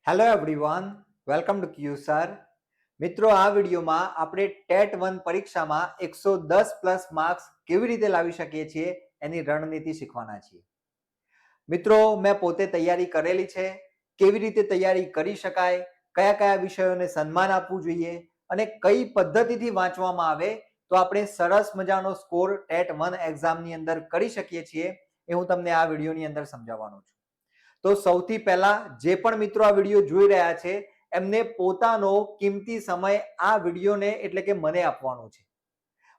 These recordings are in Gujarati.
હેલો એવરીવન, વેલકમ ટુ ક્યુસર. મિત્રો, આ વિડીયોમાં આપણે ટેટ 1 પરીક્ષામાં 110+ માર્ક્સ કેવી રીતે લાવી શકીએ છીએ એની રણનીતિ શીખવાના છીએ. મિત્રો, મેં પોતે તૈયારી કરેલી છે. કેવી રીતે તૈયારી કરી શકાય, કયા કયા વિષયોને સન્માન આપવું જોઈએ અને કઈ પદ્ધતિથી વાંચવામાં આવે તો આપણે સરસ મજાનો સ્કોર ટેટ 1 એક્ઝામની અંદર કરી શકીએ છીએ એ હું તમને આ વિડીયોની અંદર સમજાવવાનો છું. તો સૌથી પહેલા જે પણ મિત્રો આ વિડીયો જોઈ રહ્યા છે એમને પોતાનો કિંમતી સમય આ વિડીયોને એટલે કે મને આપવાનો છે.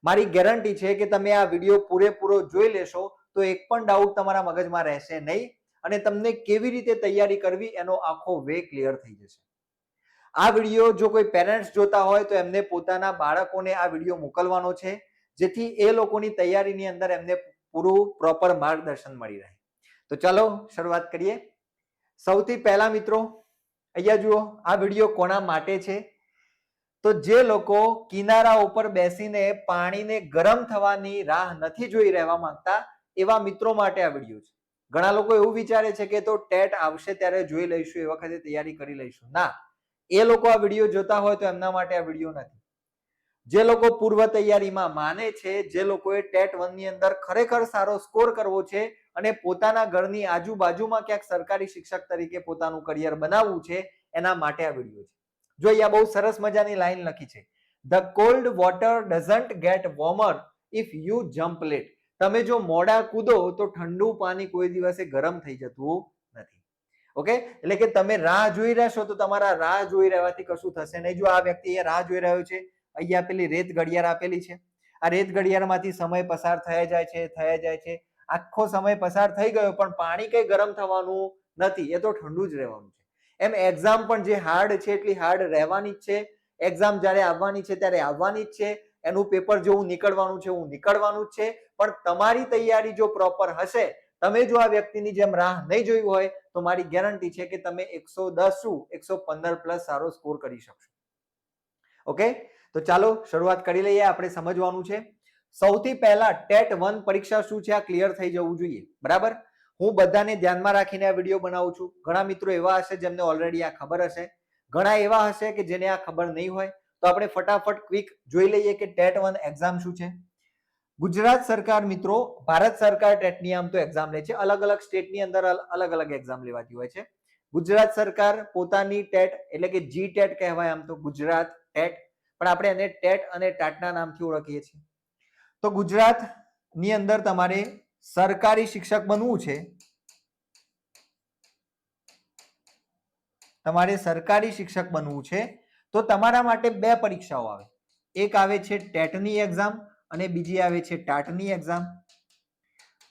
મારી ગેરંટી છે કે તમે આ વિડીયો પૂરેપૂરો જોઈ લેશો તો એક પણ ડાઉટ તમારા મગજમાં રહેશે નહીં અને તમને કેવી રીતે તૈયારી કરવી એનો આખો વે ક્લિયર થઈ જશે. આ વિડીયો જો કોઈ પેરેન્ટ્સ જોતા હોય તો એમને પોતાના બાળકોને આ વિડીયો મોકલવાનો છે જેથી એ લોકોની તૈયારીની અંદર એમને પૂરું પ્રોપર માર્ગદર્શન મળી રહે. તો ચાલો શરૂઆત કરીએ. સૌથી પહેલા મિત્રો અહીંયા જુઓ, આ વિડીયો કોના માટે છે? તો જે લોકો કિનારા ઉપર બેસીને પાણીને ગરમ થવાની રાહ નથી જોઈ રહેવા માંગતા એવા મિત્રો માટે આ વિડીયો છે. ઘણા લોકો એવું વિચારે છે કે તો ટેટ આવશે ત્યારે જોઈ લઈશું, એ વખતે તૈયારી કરી લઈશું. ના, એ લોકો આ વિડીયો જોતા હોય તો એમના માટે આ વિડીયો નથી. જે લોકો પૂર્વ તૈયારીમાં માને છે, જે લોકોએ ટેટ 1 ની અંદર ખરેખર સારો સ્કોર કરવો છે અને પોતાના ઘરની આજુબાજુમાં ક્યાંક સરકારી શિક્ષક તરીકે પોતાનું કરિયર બનાવવું છે, એના માટે આ વિડીયો છે. જો અહીંયા બહુ સરસ મજાની લાઈન લખી છે, the cold water doesn't get warmer if you jump late. તમે જો મોડા કૂદો તો ઠંડુ પાણી કોઈ દિવસે ગરમ થઈ જતું નથી. ઓકે, એટલે કે તમે રાહ જોઈ રહેશો તો તમારા રાહ જોઈ રહેવાથી કશું થશે નહીં. જો આ વ્યક્તિ અહીંયા રાહ જોઈ રહ્યો છે, અહીંયા પેલી રેત ઘડિયાળ આપેલી છે, આ રેત ઘડિયાળમાંથી સમય પસાર થયા જાય છે, આખો સમય પસાર થઈ ગયો પણ પાણી કઈ ગરમ થવાનું નથી, એ તો ઠંડુ જ રહેવાનું છે. એમ એક્ઝામ પણ જે હાર્ડ છે એટલી હાર્ડ રહેવાની જ છે. એક્ઝામ જ્યારે આવવાની છે ત્યારે આવવાની જ છે. એનું પેપર જેવું નીકળવાનું છે એવું નીકળવાનું જ છે. પણ તમારી તૈયારી જો પ્રોપર હશે, તમે જો આ વ્યક્તિની જેમ રાહ નહીં જોઈ હોય તો મારી ગેરંટી છે કે તમે 110 શું 115+ સારો સ્કોર કરી શકશો. ઓકે, તો ચાલો શરૂઆત કરી લઈએ. આપણે સમજવાનું છે સૌથી પહેલા ટેટ 1 પરીક્ષા શું છે આ ક્લિયર થઈ જવું જોઈએ. બરાબર, હું બધાને ધ્યાનમાં રાખીને આ વિડીયો બનાવું છું. ઘણા મિત્રો એવા હશે જેમને ઓલરેડી આ ખબર હશે, ઘણા એવા હશે કે જેને આ ખબર નહીં હોય. તો આપણે ફટાફટ ક્વિક જોઈ લઈએ કે ટેટ 1 એક્ઝામ શું છે. ગુજરાત સરકાર મિત્રો, ભારત સરકાર ટેટની આમ તો એક્ઝામ લે છે, અલગ અલગ સ્ટેટની અંદર અલગ અલગ એક્ઝામ લેવાતી હોય છે. ગુજરાત સરકાર પોતાની ટેટ એટલે કે જી ટેટ કહેવાય આમ તો, ગુજરાત ટેટ, પણ આપણે એને ટેટ અને ટાટના નામથી ઓળખીએ છીએ. તો ગુજરાતની અંદર તમારે સરકારી શિક્ષક બનવું છે, તમારે સરકારી શિક્ષક બનવું છે તો તમારા માટે બે પરીક્ષાઓ આવે. એક આવે છે ટેટની એક્ઝામ અને બીજી આવે છે ટાટની એક્ઝામ.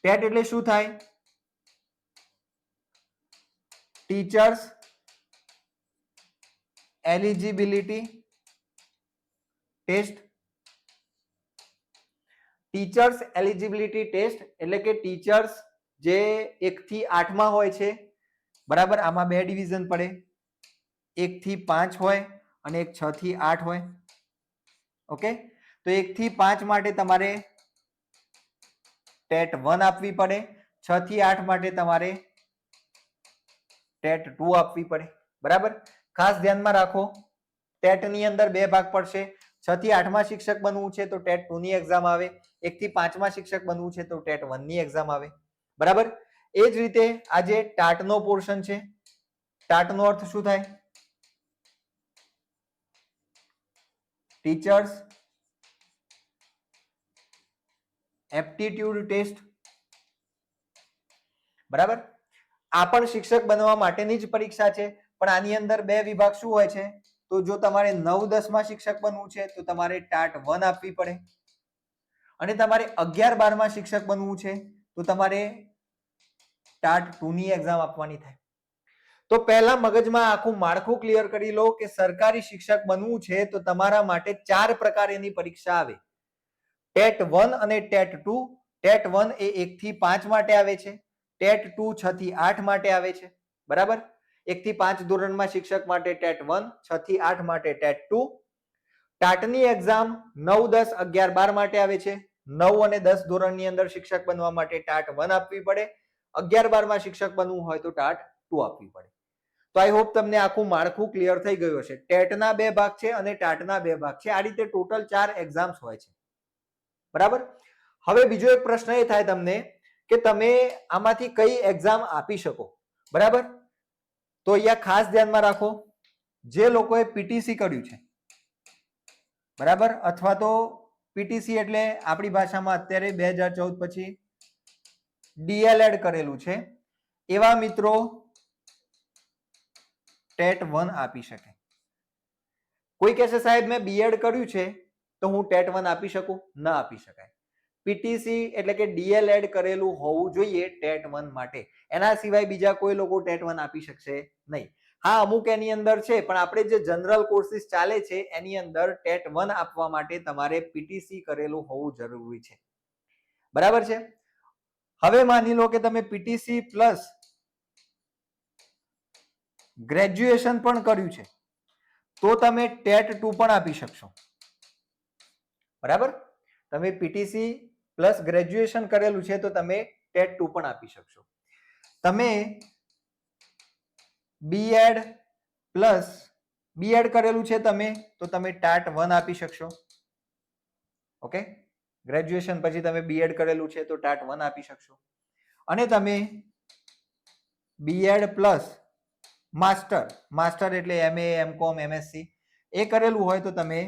ટેટ એટલે શું થાય? Teachers eligibility test. Teachers eligibility test એટલે કે ટીચર્સ જે 1 થી 8 માં હોય છે, બરાબર, આમાં બે ડિવિઝન પડે, 1 થી 5 હોય અને એક 6 થી 8 હોય. ઓકે, તો 1 થી 5 માટે તમારે ટેટ 1 આપવી પડે, 6 થી 8 માટે તમારે ટેટ 2 આપવી પડે. બરાબર, ખાસ ધ્યાનમાં રાખો, ટેટ ની અંદર બે ભાગ પડશે. 6 થી 8 માં શિક્ષક બનવું છે તો ટેટ 2 ની એક્ઝામ આવે, 1 થી 5 માં શિક્ષક બનવું છે તો ટેટ 1 ની એક્ઝામ આવે. બરાબર, એ જ રીતે આજે ટાટ નો પોર્શન છે. ટાટ નો અર્થ શું થાય? Teachers aptitude test. બરાબર, આ પણ શિક્ષક બનવા માટેની જ પરીક્ષા છે, પણ આની અંદર બે વિભાગ શું હોય છે? તો જો તમારે 9-10 માં શિક્ષક બનવું છે તો તમારે ટાટ 1 આપવી પડે અને તમારે 11-12 માં શિક્ષક બનવું છે તો તમારે ટાટ 2 ની એક્ઝામ આપવાની થાય. તો પહેલા મગજમાં આખું માળખું ક્લિયર કરી લો કે સરકારી શિક્ષક બનવું છે તો તમારા માટે 4 પ્રકારની પરીક્ષા આવે. ટેટ 1 અને ટેટ 2. ટેટ 1 એ 1 થી 5 માટે આવે છે, ટેટ 2 6 થી 8 માટે આવે છે. બરાબર, 1 થી 5 ધોરણમાં શિક્ષક માટે ટેટ 1, 6 થી 8 માટે ટેટ 2. ટાટની એક્ઝામ 9, 10, 11, 12 માટે આવે છે. 9 અને 10 ધોરણની અંદર શિક્ષક બનવા માટે ટાટ 1 આપવી પડે, 11, 12 માં શિક્ષક બનવું હોય તો ટાટ 2 આપવી પડે. તો આઈ હોપ તમને આખું માળખું ક્લિયર થઈ ગયું હશે. ટેટના 2 ભાગ છે અને ટાટના 2 ભાગ છે. આ રીતે ટોટલ 4 એક્ઝામ્સ હોય છે. બરાબર. હવે બીજો એક પ્રશ્ન એ થાય તમને કે તમે આમાંથી કઈ એક્ઝામ આપી શકો. બરાબર. તો અહીંયા ખાસ ધ્યાનમાં રાખો, જે લોકોએ પીટીસી કર્યું છે, બરાબર, અથવા તો પીટીસી એટલે આપણી ભાષામાં અત્યારે 2014 પછી ડીએલએડ કરેલું છે, એવા મિત્રો ટેટ 1 આપી શકે. કોઈ કહેશે સાહેબ મેં બીએડ કર્યું છે તો હું ટેટ 1 આપી શકું? ના આપી શકાય. પીટીસી એટલે કે ડીએલએડ કરેલું હોવું જોઈએ ટેટ 1 માટે. એના સિવાય બીજા કોઈ લોકો ટેટ 1 આપી શકશે નહીં. હા, અમુક એની અંદર છે, પણ આપણે જે જનરલ કોર્સિસ ચાલે છે એની અંદર ટેટ 1 આપવા માટે તમારે પીટીસી કરેલું હોવું જરૂરી છે. બરાબર છે. હવે માની લો કે તમે પીટીસી પ્લસ ગ્રેજ્યુએશન પણ કર્યું છે તો તમે ટેટ 2 પણ આપી શકશો. બરાબર. તમે પીટીસી પ્લસ ગ્રેજ્યુએશન કરેલું છે તો તમે ટેટ 2 પણ આપી શકશો. તમે બીએડ પ્લસ બીએડ કરેલું છે તમે તો તમે ટાટ 1 આપી શકશો. ઓકે. ગ્રેજ્યુએશન પછી તમે બીએડ કરેલું છે તો ટાટ 1 આપી શકશો. અને તમે બીએડ પ્લસ માસ્ટર એટલે એમએ, એમકોમ, એમએસસી એ કરેલું હોય તો તમે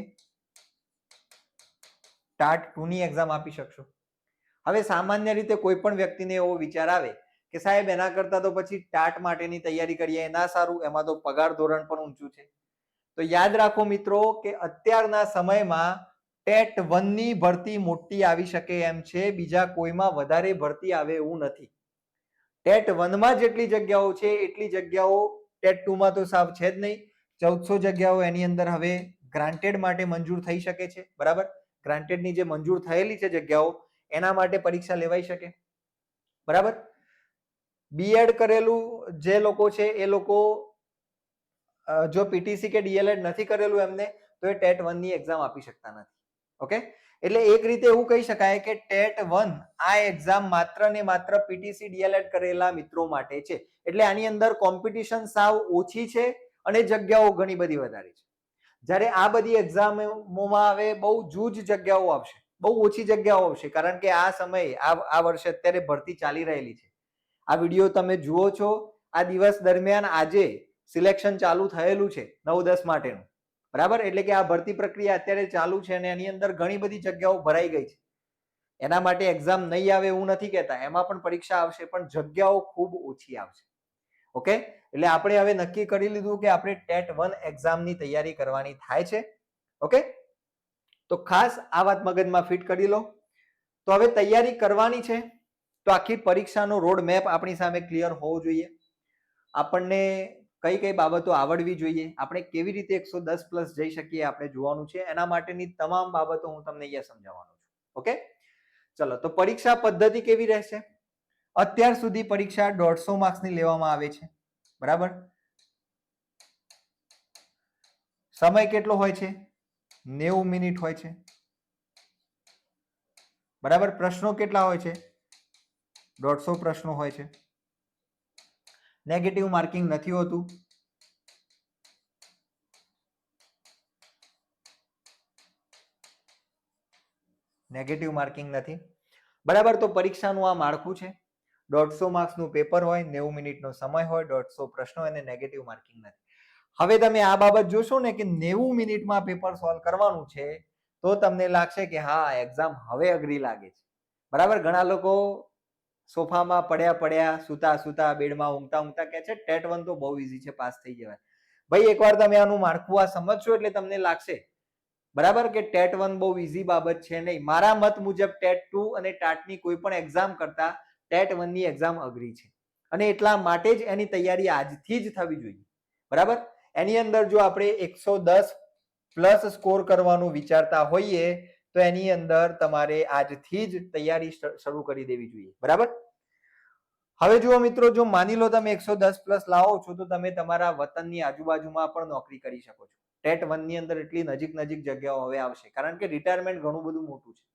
ટાટ 2 ની એક્ઝામ આપી શકશો. હવે સામાન્ય રીતે કોઈ પણ વ્યક્તિને એવો વિચાર આવે કે સાહેબ એના કરતા તો પછી ટાટ માટેની તૈયારી કરીએ, ના સારું, એમાં તો પગાર ધોરણ પણ ઊંચું છે. તો યાદ રાખો મિત્રો કે અત્યારના સમયમાં ટેટ 1 ની ભરતી મોટી આવી શકે એમ છે, બીજા કોઈમાં વધારે ભરતી આવે એવું નથી. ટેટ 1 માં જેટલી જગ્યાઓ છે એટલી જગ્યાઓ ટેટ 2 માં તો સાવ છે જ નહીં. 1400 જગ્યાઓ એની અંદર હવે ગ્રાન્ટેડ માટે મંજૂર થઈ શકે છે. બરાબર. ગ્રાન્ટેડની જે મંજૂર થયેલી છે જગ્યાઓ એના માટે પરીક્ષા લેવાઈ શકે. બરાબર. બીએડ કરેલું જે લોકો છે એ લોકો જો પીટીસી કે ડીએલએડ નથી કરેલું એમને તો એ ટેટ 1 ની એક્ઝામ આપી શકતા નથી. ઓકે. એટલે એક રીતે એવું કહી શકાય કે ટેટ 1 આ એક્ઝામ માત્ર ને માત્ર પીટીસી ડીએલએડ કરેલા મિત્રો માટે છે. એટલે આની અંદર કોમ્પિટિશન સાવ ઓછી છે અને જગ્યાઓ ઘણી બધી વધારે છે. જ્યારે આ બધી એક્ઝામોમાં હવે બહુ જૂજ જગ્યાઓ આવશે, બહુ ઓછી જગ્યાઓ આવશે, કારણ કે આ સમયે આ વર્ષે અત્યારે ભરતી ચાલી રહેલી છે. આ વિડીયો તમે જુઓ છો આ દિવસ દરમિયાન આજે સિલેક્શન ચાલુ થયેલું છે 9-10 માટેનું. બરાબર. એટલે કે આ ભરતી પ્રક્રિયા અત્યારે ચાલુ છે અને એની અંદર ઘણી બધી જગ્યાઓ ભરાઈ ગઈ છે. એના માટે એક્ઝામ નહીં આવે એવું નથી કહેતા, એમાં પણ પરીક્ષા આવશે, પણ જગ્યાઓ ખૂબ ઓછી આવશે. ઓકે. એટલે આપણે હવે નક્કી કરી લીધું કે આપણે ટેટ 1 એક્ઝામની તૈયારી કરવાની થાય છે. ઓકે. તો ખાસ આ વાત મગજમાં ફિટ કરી લો. તો હવે તૈયારી કરવાની છે તો આખી પરીક્ષાનો રોડ મેપ આપણી સામે ક્લિયર હોવો જોઈએ. આપણને કઈ કઈ બાબતો આવડવી જોઈએ, આપણે કેવી રીતે 110+ જઈ શકીએ આપણે જોવાનું છે. એના માટેની તમામ બાબતો હું તમને અહીંયા સમજાવવાનો છું. ઓકે. ચલો, તો પરીક્ષા પદ્ધતિ કેવી રહેશે? અત્યાર સુધી પરીક્ષા 150 માર્ક્સની લેવામાં આવે છે. બરાબર. સમય કેટલો હોય છે? 90 મિનિટ હોય છે. બરાબર. પ્રશ્નો કેટલા હોય છે? 150 પ્રશ્નો હોય છે. નેગેટિવ માર્કિંગ નથી હોતું. નેગેટિવ માર્કિંગ નથી. બરાબર. તો પરીક્ષાનું આ માળખું છે. 150 માર્ક્સનું પેપર હોય, 90 મિનિટનો સમય હોય, 150 પ્રશ્નો અને નેગેટિવ માર્કિંગ નથી. હવે તમે આ બાબત જોશો ને કે 90 મિનિટમાં પેપર સોલ્વ કરવાનું છે તો તમને લાગશે કે હા એક્ઝામ હવે અઘરી લાગે છે. બરાબર. ઘણા લોકો સોફામાં પડ્યા સુતા બેડમાં ઊંઘતા કહે છે ટેટ 1 તો બહુ ઈઝી છે, પાસ થઈ જવાય. ભાઈ એકવાર તમે આનું માળખું આ સમજશો એટલે તમને લાગશે બરાબર કે ટેટ 1 બહુ ઈઝી બાબત છે નહીં. મારા મત મુજબ ટેટ 2 અને ટાટની કોઈ પણ એક્ઝામ કરતા ટેટ 1 ની એક્ઝામ અઘરી છે અને એટલા માટે જ એની તૈયારી આજથી જ થવી જોઈએ. બરાબર. એની અંદર જો આપણે 110+ સ્કોર કરવાનું વિચારતા હોઈએ તો એની અંદર તમારે આજથી જ તૈયારી શરૂ કરી દેવી જોઈએ. બરાબર. હવે જુઓ મિત્રો, જો માની લો તમે 110+ લાવો છો તો તમે તમારા વતનની આજુબાજુમાં પણ નોકરી કરી શકો છો. ટેટ 1 ની અંદર એટલી નજીક જગ્યાઓ હવે આવશે કારણ કે રિટાયરમેન્ટ ઘણું બધું મોટું છે.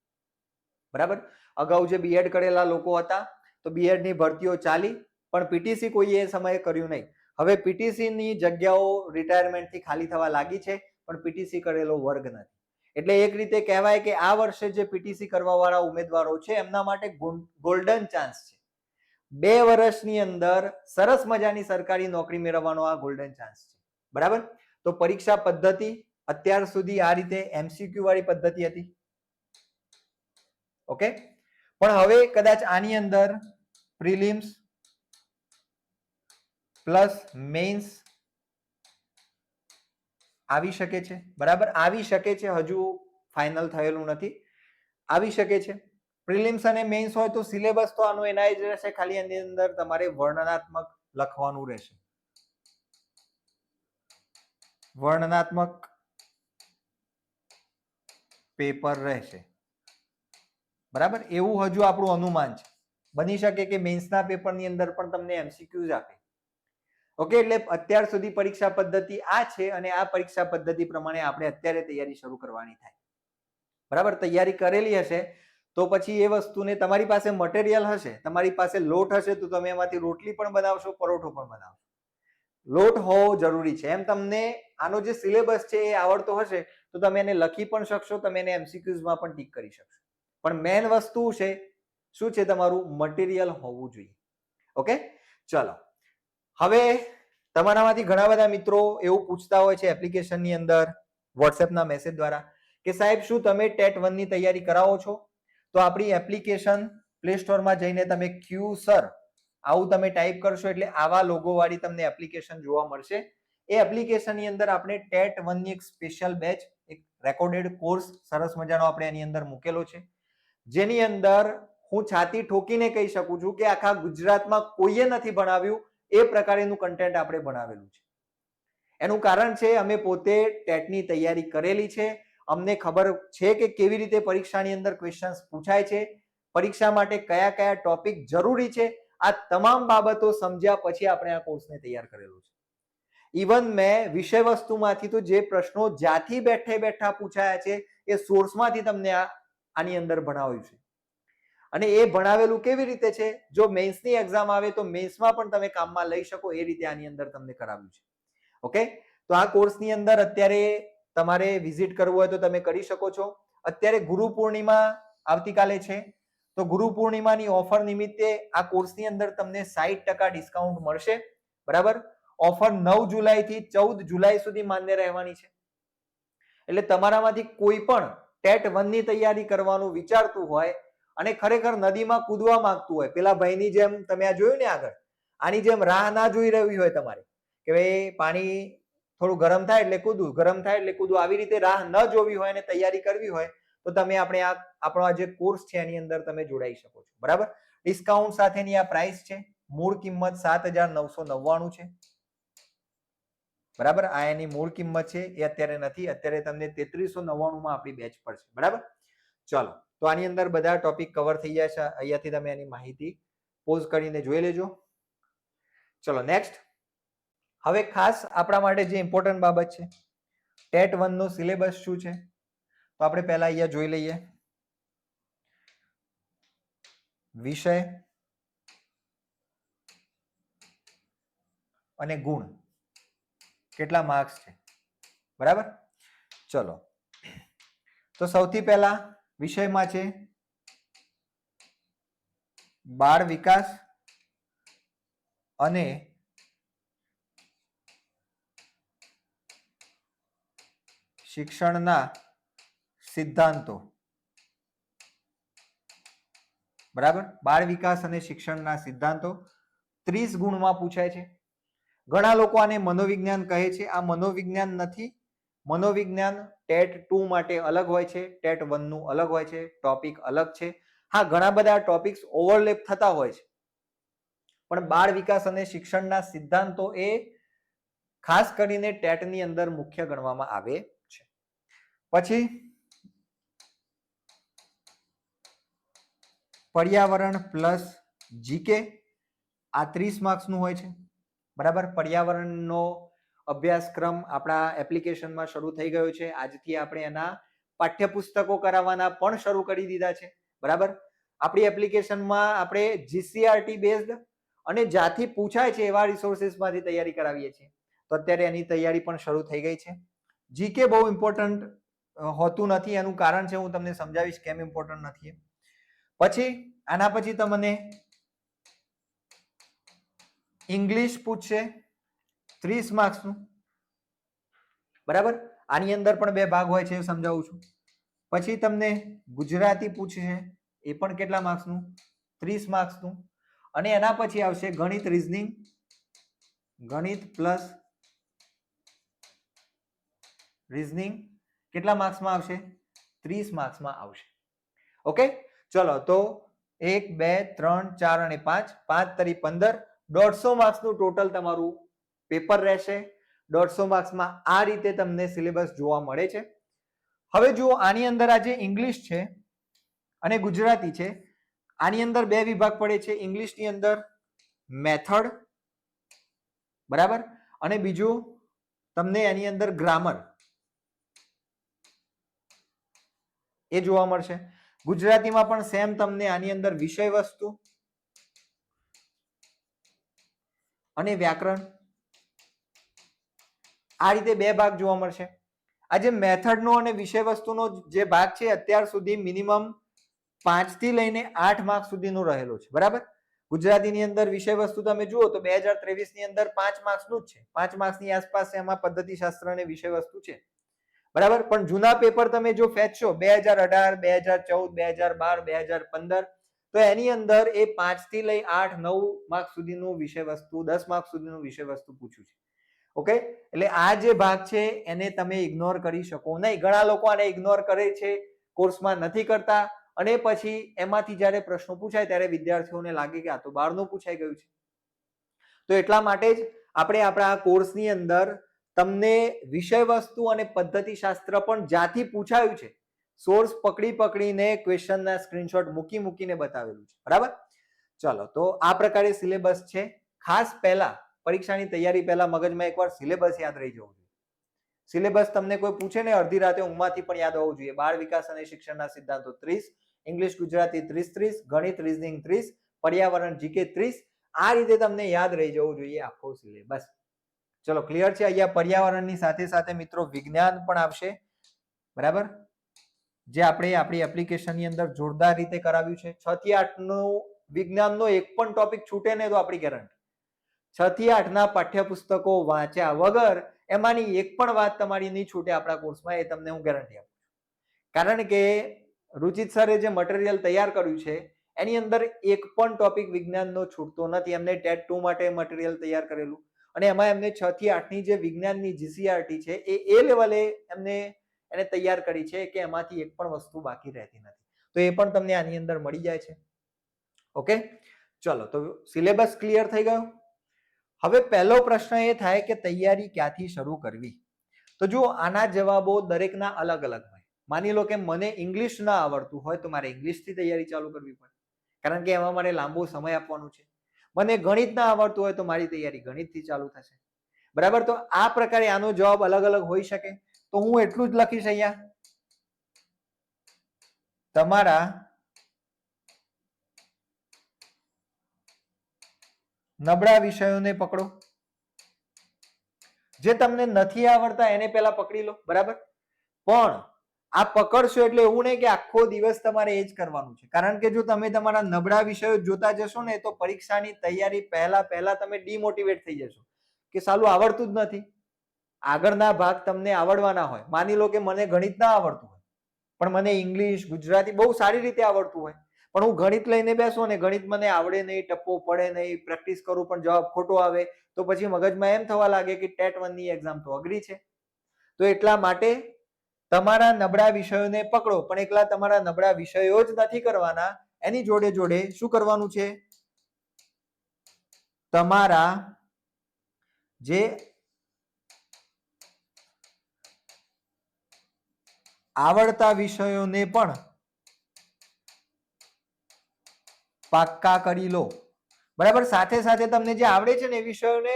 બરાબર. અગાઉ જે બીએડ કરેલા લોકો હતા તો બીએડ ની ભરતીઓ ચાલી, પણ પીટીસી કોઈએ એ સમયે કર્યું નહીં. હવે પીટીસી ની જગ્યાઓ રિટાયરમેન્ટ થી ખાલી થવા લાગી છે, પણ પીટીસી કરેલો વર્ગ નથી. એટલે એક રીતે કહેવાય કે આ વર્ષે જે પીટીસી કરવા વાળા ઉમેદવારો છે એમના માટે ગોલ્ડન ચાન્સ છે. 2 વર્ષની અંદર સરસ મજાની સરકારી નોકરી મેળવવાનો આ ગોલ્ડન ચાન્સ છે. બરાબર. તો પરીક્ષા પદ્ધતિ અત્યાર સુધી આ રીતે એમસીક્યુ વાળી પદ્ધતિ હતી. ઓકે, પણ હવે કદાચ આની અંદર પ્રિલિમ્સ પ્લસ મેઇન્સ આવી શકે છે. બરાબર, આવી શકે છે, હજુ ફાઇનલ થયેલું નથી, આવી શકે છે. પ્રિલિમ્સ અને મેઇન્સ હોય તો સિલેબસ તો આનો એના જ રહેશે, ખાલી એની અંદર તમારે વર્ણનાત્મક લખવાનું રહેશે. વર્ણનાત્મક પેપર રહેશે. બરાબર, એવું હજુ આપણું અનુમાન છે. બની શકે કે મેઇન્સના પેપરની અંદર પણ તમને એમસીક્યુઝ આપે. ઓકે, એટલે અત્યાર સુધી પરીક્ષા પદ્ધતિ આ છે અને આ પરીક્ષા પદ્ધતિ પ્રમાણે આપણે અત્યારે તૈયારી શરૂ કરવાની થાય. બરાબર, તૈયારી કરેલી હશે તો પછી એ વસ્તુને તમારી પાસે મટીરિયલ હશે, તમારી પાસે લોટ હશે તો તમે એમાંથી રોટલી પણ બનાવશો, પરોઠો પણ બનાવશો. લોટ હોવો જરૂરી છે. એમ તમને આનો જે સિલેબસ છે એ આવડતો હશે તો તમે એને લખી પણ શકશો, તમે એને એમસીક્યુઝમાં પણ ટીક કરી શકશો. પણ મેન વસ્તુ છે શું છે, તમારું મટીરિયલ હોવું જોઈએ. ઓકે, ચલો. હવે તમારામાંથી ઘણા બધા મિત્રો એવું પૂછતા હોય છે એપ્લિકેશનની અંદર વોટ્સએપના મેસેજ દ્વારા કે સાહેબ શું તમે ટેટ 1 ની તૈયારી કરાવો છો? તો આપણી એપ્લિકેશન પ્લે સ્ટોરમાં જઈને તમે ક્યુસર આવું તમે ટાઈપ કરશો એટલે આવા લોગો વાળી તમને એપ્લિકેશન જોવા મળશે. એ એપ્લિકેશનની અંદર આપણે ટેટ 1 ની એક સ્પેશિયલ બેચ, એક રેકોર્ડેડ કોર્સ સરસ મજાનો આપણે એની અંદર મૂકેલો છે, જેની અંદર હું છાતી ઠોકીને કહી શકું છું કે આખા ગુજરાતમાં કોઈએ નથી ભણાવ્યું એ પ્રકારનું કન્ટેન્ટ આપણે ભણાવેલું છે. એનું કારણ છે અમે પોતે ટેટની તૈયારી કરેલી છે, અમને ખબર છે કે કેવી રીતે પરીક્ષાની અંદર ક્વેશ્ચન્સ પૂછાય છે, પરીક્ષા માટે કયા કયા ટોપિક જરૂરી છે, આ તમામ બાબતો સમજ્યા પછી આપણે આ કોર્સને તૈયાર કરેલો છે. ઇવન મેં વિષય વસ્તુમાંથી તો જે પ્રશ્નો જ્યાંથી બેઠે બેઠા પૂછાયા છે એ સોર્સમાંથી તમને આની અંદર ભણાવ્યું છે. અને એ ભણાવેલું કેવી રીતે છે, જો મેન્સની એક્ઝામ આવે તો મેન્સમાં પણ તમે કામમાં લઈ શકો એ રીતે આની અંદર તમને કરાવ્યું છે. ઓકે, તો આ કોર્સની અંદર અત્યારે તમારે વિઝિટ કરવું હોય તો તમે કરી શકો છો. અત્યારે ગુરુ પૂર્ણિમા આવતીકાલે છે, તો ગુરુ પૂર્ણિમાની ઓફર નિમિત્તે આ કોર્સની અંદર તમને 60% ડિસ્કાઉન્ટ મળશે. બરાબર, ઓફર 9 જુલાઈથી 14 જુલાઈ સુધી માન્ય રહેવાની છે. એટલે તમારામાંથી કોઈ પણ ટેટ 1 ની તૈયારી કરવાનું વિચારતું હોય અને ખરેખર નદીમાં કૂદવા માંગતું હોય, પેલા ભાઈની જેમ તમે આ જોયું ને આગળ, આની જેમ રાહ ના જોઈ રહી હોય તમારે કે ભાઈ પાણી થોડું ગરમ થાય એટલે કૂદવું, ગરમ થાય એટલે કૂદવું, આવી રીતે રાહ ન જોવી હોય અને તૈયારી કરવી હોય તો તમે આપણો આ જે કોર્સ છે એની અંદર તમે જોડાઈ શકો છો. બરાબર, ડિસ્કાઉન્ટ સાથેની આ પ્રાઇસ છે. મૂળ કિંમત 7,999 છે. બરાબર, આ એની મૂળ કિંમત છે, એ અત્યારે નથી, અત્યારે તમને 3399 માં આપણી બેચ પડશે. બરાબર, ચલો. તો આની અંદર બધા ટોપિક કવર થઈ જાય છે, અહીંયાથી તમે એની માહિતી પોઝ કરીને જોઈ લેજો. ચલો નેક્સ્ટ. હવે ખાસ આપણા માટે જે ઇમ્પોર્ટન્ટ બાબત છે, ટેટ 1 નો સિલેબસ શું છે, તો આપણે પહેલા અહીંયા જોઈ લઈએ. વિષય અને ગુણ કેટલા માર્ક્સ છે. બરાબર, ચલો. તો સૌથી પહેલા વિષયમાં છે બાળ વિકાસ અને શિક્ષણના સિદ્ધાંતો. બરાબર, બાળ વિકાસ અને શિક્ષણના સિદ્ધાંતો 30 ગુણમાં પૂછાય છે. ઘણા લોકો આને મનોવિજ્ઞાન કહે છે, આ મનોવિજ્ઞાન નથી. મનોવિજ્ઞાન ટેટ 2 માટે અલગ હોય છે, ટેટ 1 નું અલગ હોય છે, ટોપિક અલગ છે. હા, ઘણા બધા ટોપિક્સ ઓવરલેપ થતા હોય છે, પણ બાળ વિકાસ અને શિક્ષણના સિદ્ધાંતો એ ખાસ કરીને ટેટ ની અંદર મુખ્ય ગણવામાં આવે છે. પછી પર્યાવરણ પ્લસ જીકે, આ 30 માર્ક્સનું હોય છે. બરાબર, પર્યાવરણનો અભ્યાસક્રમ આપણા એપ્લિકેશનમાં શરૂ થઈ ગયો છે. આજથી આપણે એના પાઠ્યપુસ્તકો કરાવવાના પણ શરૂ કરી દીધા છે. બરાબર, આપણી એપ્લિકેશનમાં આપણે જીસીઆરટી બેઝડ અને જ્યાંથી પૂછાય છે એવા રિસોર્સિસમાંથી તૈયારી કરાવીએ છીએ. તો અત્યારે એની તૈયારી પણ શરૂ થઈ ગઈ છે. જીકે બહુ ઇમ્પોર્ટન્ટ હોતું નથી, એનું કારણ છે હું તમને સમજાવીશ કેમ ઇમ્પોર્ટન્ટ નથી. પછી આના પછી તમને ઇંગ્લિશ પૂછશે 30 માર્ક્સનું, બરાબર. આની અંદર પણ બે ભાગ હોય છે, સમજાવું છું. પછી તમને ગુજરાતી પૂછશે, એ પણ કેટલા માર્ક્સનું? 30 માર્ક્સનું. અને એના પછી આવશે ગણિત રીઝનિંગ, ગણિત પ્લસ રીઝનિંગ, કેટલા માર્ક્સમાં આવશે? 30 માર્ક્સમાં આવશે. ઓકે, ચલો તો 1 2 3 4 અને 5, 5 તરી 15, 150 માર્ક્સનું ટોટલ તમારું પેપર રહેશે. 150 માર્ક્સમાં આ રીતે તમને સિલેબસ જોવા મળે છે. હવે જુઓ, આની અંદર આ જે ઇંગ્લિશ છે અને ગુજરાતી છે, આની અંદર બે વિભાગ પડે છે. ઇંગ્લિશની અંદર મેથડ, બરાબર, અને બીજું તમને એની અંદર ગ્રામર એ જોવા મળશે. ગુજરાતીમાં પણ સેમ તમને આની અંદર વિષય વસ્તુ અને વ્યાકરણ, આ રીતે બે ભાગ જોવા મળશે. આ જે મેથડનો અને વિષય વસ્તુનો જે ભાગ છે અત્યાર સુધી મિનિમમ 5 થી લઈને 8 માર્ક સુધીનો રહેલો છે, બરાબર. ગુજરાતીની અંદર વિષય વસ્તુ તમે જુઓ તો 2023 ની અંદર 5 માર્ક્સનું જ છે, 5 માર્ક્સની આસપાસ એમાં પદ્ધતિશાસ્ત્ર અને વિષય વસ્તુ છે, બરાબર. પણ જૂના પેપર તમે જો ફેંચશો 2018, 2014, 2012, 2015, તો એની અંદર એ 5 થી લઈ 8 9 માર્ક સુધીનું વિષય વસ્તુ, 10 માર્ક સુધીનું વિષય વસ્તુ પૂછ્યું છે. ઓકે, એટલે આ જે ભાગ છે એને તમે ઇગ્નોર કરી શકો નહીં. ઘણા લોકો આને ઇગ્નોર કરે છે, કોર્સમાં નથી કરતા, અને પછી એમાંથી જ્યારે પ્રશ્નો પૂછાય ત્યારે વિદ્યાર્થીઓને લાગે કે આ તો બહારનું પૂછાઈ ગયું છે. તો એટલા માટે જ આપણે આપણા કોર્સની અંદર તમને વિષય વસ્તુ અને પદ્ધતિશાસ્ત્ર પણ જ્યાંથી પૂછાયું છે સોર્સ પકડીને ક્વેશ્ચનના સ્ક્રીનશોટ મૂકીને બતાવેલું છે, બરાબર. ચલો, તો આ પ્રકારે સિલેબસ છે. ખાસ પહેલા પરીક્ષાની તૈયારી પહેલા મગજમાં એકવાર સિલેબસ યાદ રહી જવું જોઈએ. સિલેબસ તમને કોઈ પૂછે ને અડધી રાતે ઊંઘમાંથી પણ યાદ હોવું જોઈએ. બાળ વિકાસ અને શિક્ષણના સિદ્ધાંતો 30, ઇંગ્લિશ ગુજરાતી 30, ગણિત રીઝનિંગ 30, પર્યાવરણ જીકે 30, આ રીતે તમને યાદ રહી જવું જોઈએ આખો સિલેબસ. ચલો, ક્લિયર છે. અહીંયા પર્યાવરણની સાથે સાથે મિત્રો વિજ્ઞાન પણ આવશે, બરાબર, જે આપણે આપણી એપ્લિકેશનની અંદર જોરદાર રીતે કરાવ્યું છે. 6 થી 8 નો વિજ્ઞાનનો એક પણ ટોપિક છૂટે ને તો આપણી ગેરંટી. 6 થી 8 ના પાઠ્યપુસ્તકો વાંચ્યા વગર એમાંની એક પણ વાત તમારી નહીં છૂટે આપણા કોર્સમાં, એ તમને હું ગેરંટી આપું છું. કારણ કે રુચિત સરે જે મટીરિયલ તૈયાર કર્યું છે એની અંદર એક પણ ટોપિક વિજ્ઞાનનો છૂટતો નથી. એમને ટેટ 2 માટે મટીરિયલ તૈયાર કરેલું, અને એમાં એમને 6 થી 8 ની જે વિજ્ઞાનની જીસીઆરટી છે એ લેવલે એને તૈયાર કરી છે કે એમાંથી એક પણ વસ્તુ બાકી રહેતી નથી. તો એ પણ તમને આની અંદર મળી જાય છે. ઓકે, ચલો, તો સિલેબસ ક્લિયર થઈ ગયો. હવે પહેલો પ્રશ્ન એ થાય કે તૈયારી ક્યાંથી શરૂ કરવી. તો જુઓ, આના જવાબો દરેકના અલગ અલગ હોય. માની લો કે મને ઇંગ્લિશ ના આવડતું હોય તો મારે ઇંગ્લિશથી તૈયારી ચાલુ કરવી પડે, કારણ કે એમાં મારે લાંબો સમય આપવાનો છે. મને ગણિત ના આવડતું હોય તો મારી તૈયારી ગણિતથી ચાલુ થશે, બરાબર. તો આ પ્રકારે આનો જવાબ અલગ અલગ હોઈ શકે. તો હું એટલું જ લખીશ અહીંયા, તમારા નબળા વિષયોને પકડો. જે તમને નથી આવડતા એને પહેલા પકડી લો, બરાબર. પણ આ પકડશો એટલે એવું નહીં કે આખો દિવસ તમારે એ જ કરવાનું છે. કારણ કે જો તમે તમારા નબળા વિષયો જોતા જશો ને તો પરીક્ષાની તૈયારી પહેલા તમે ડિમોટિવેટ થઈ જશો કે સાલું આવડતું જ નથી. આગળના ભાગ તમને આવડવાના હોય. માની લો કે મને ગણિત ના આવડતું હોય, પણ મને ઇંગ્લિશ ગુજરાતી બહુ સારી રીતે આવડતું હોય, પણ હું ગણિત લઈને બેસો ને ગણિત મને આવડે નહીં, ટપ્પો પડે નહીં, પ્રેક્ટિસ કરું પણ જવાબ ખોટો આવે, તો પછી મગજમાં એમ થવા લાગે કે ટેટ 1 ની એક્ઝામ તો અઘરી છે. તો એટલા માટે તમારા નબળા વિષયોને પકડો, પણ એકલા તમારા નબળા વિષયો જ નથી કરવાના, એની જોડે જોડે શું કરવાનું છે, તમારા જે આવડતા વિષયોને પણ પાક્કા કરી લો, બરાબર. સાથે સાથે તમને જે આવડે છે ને એ વિષયોને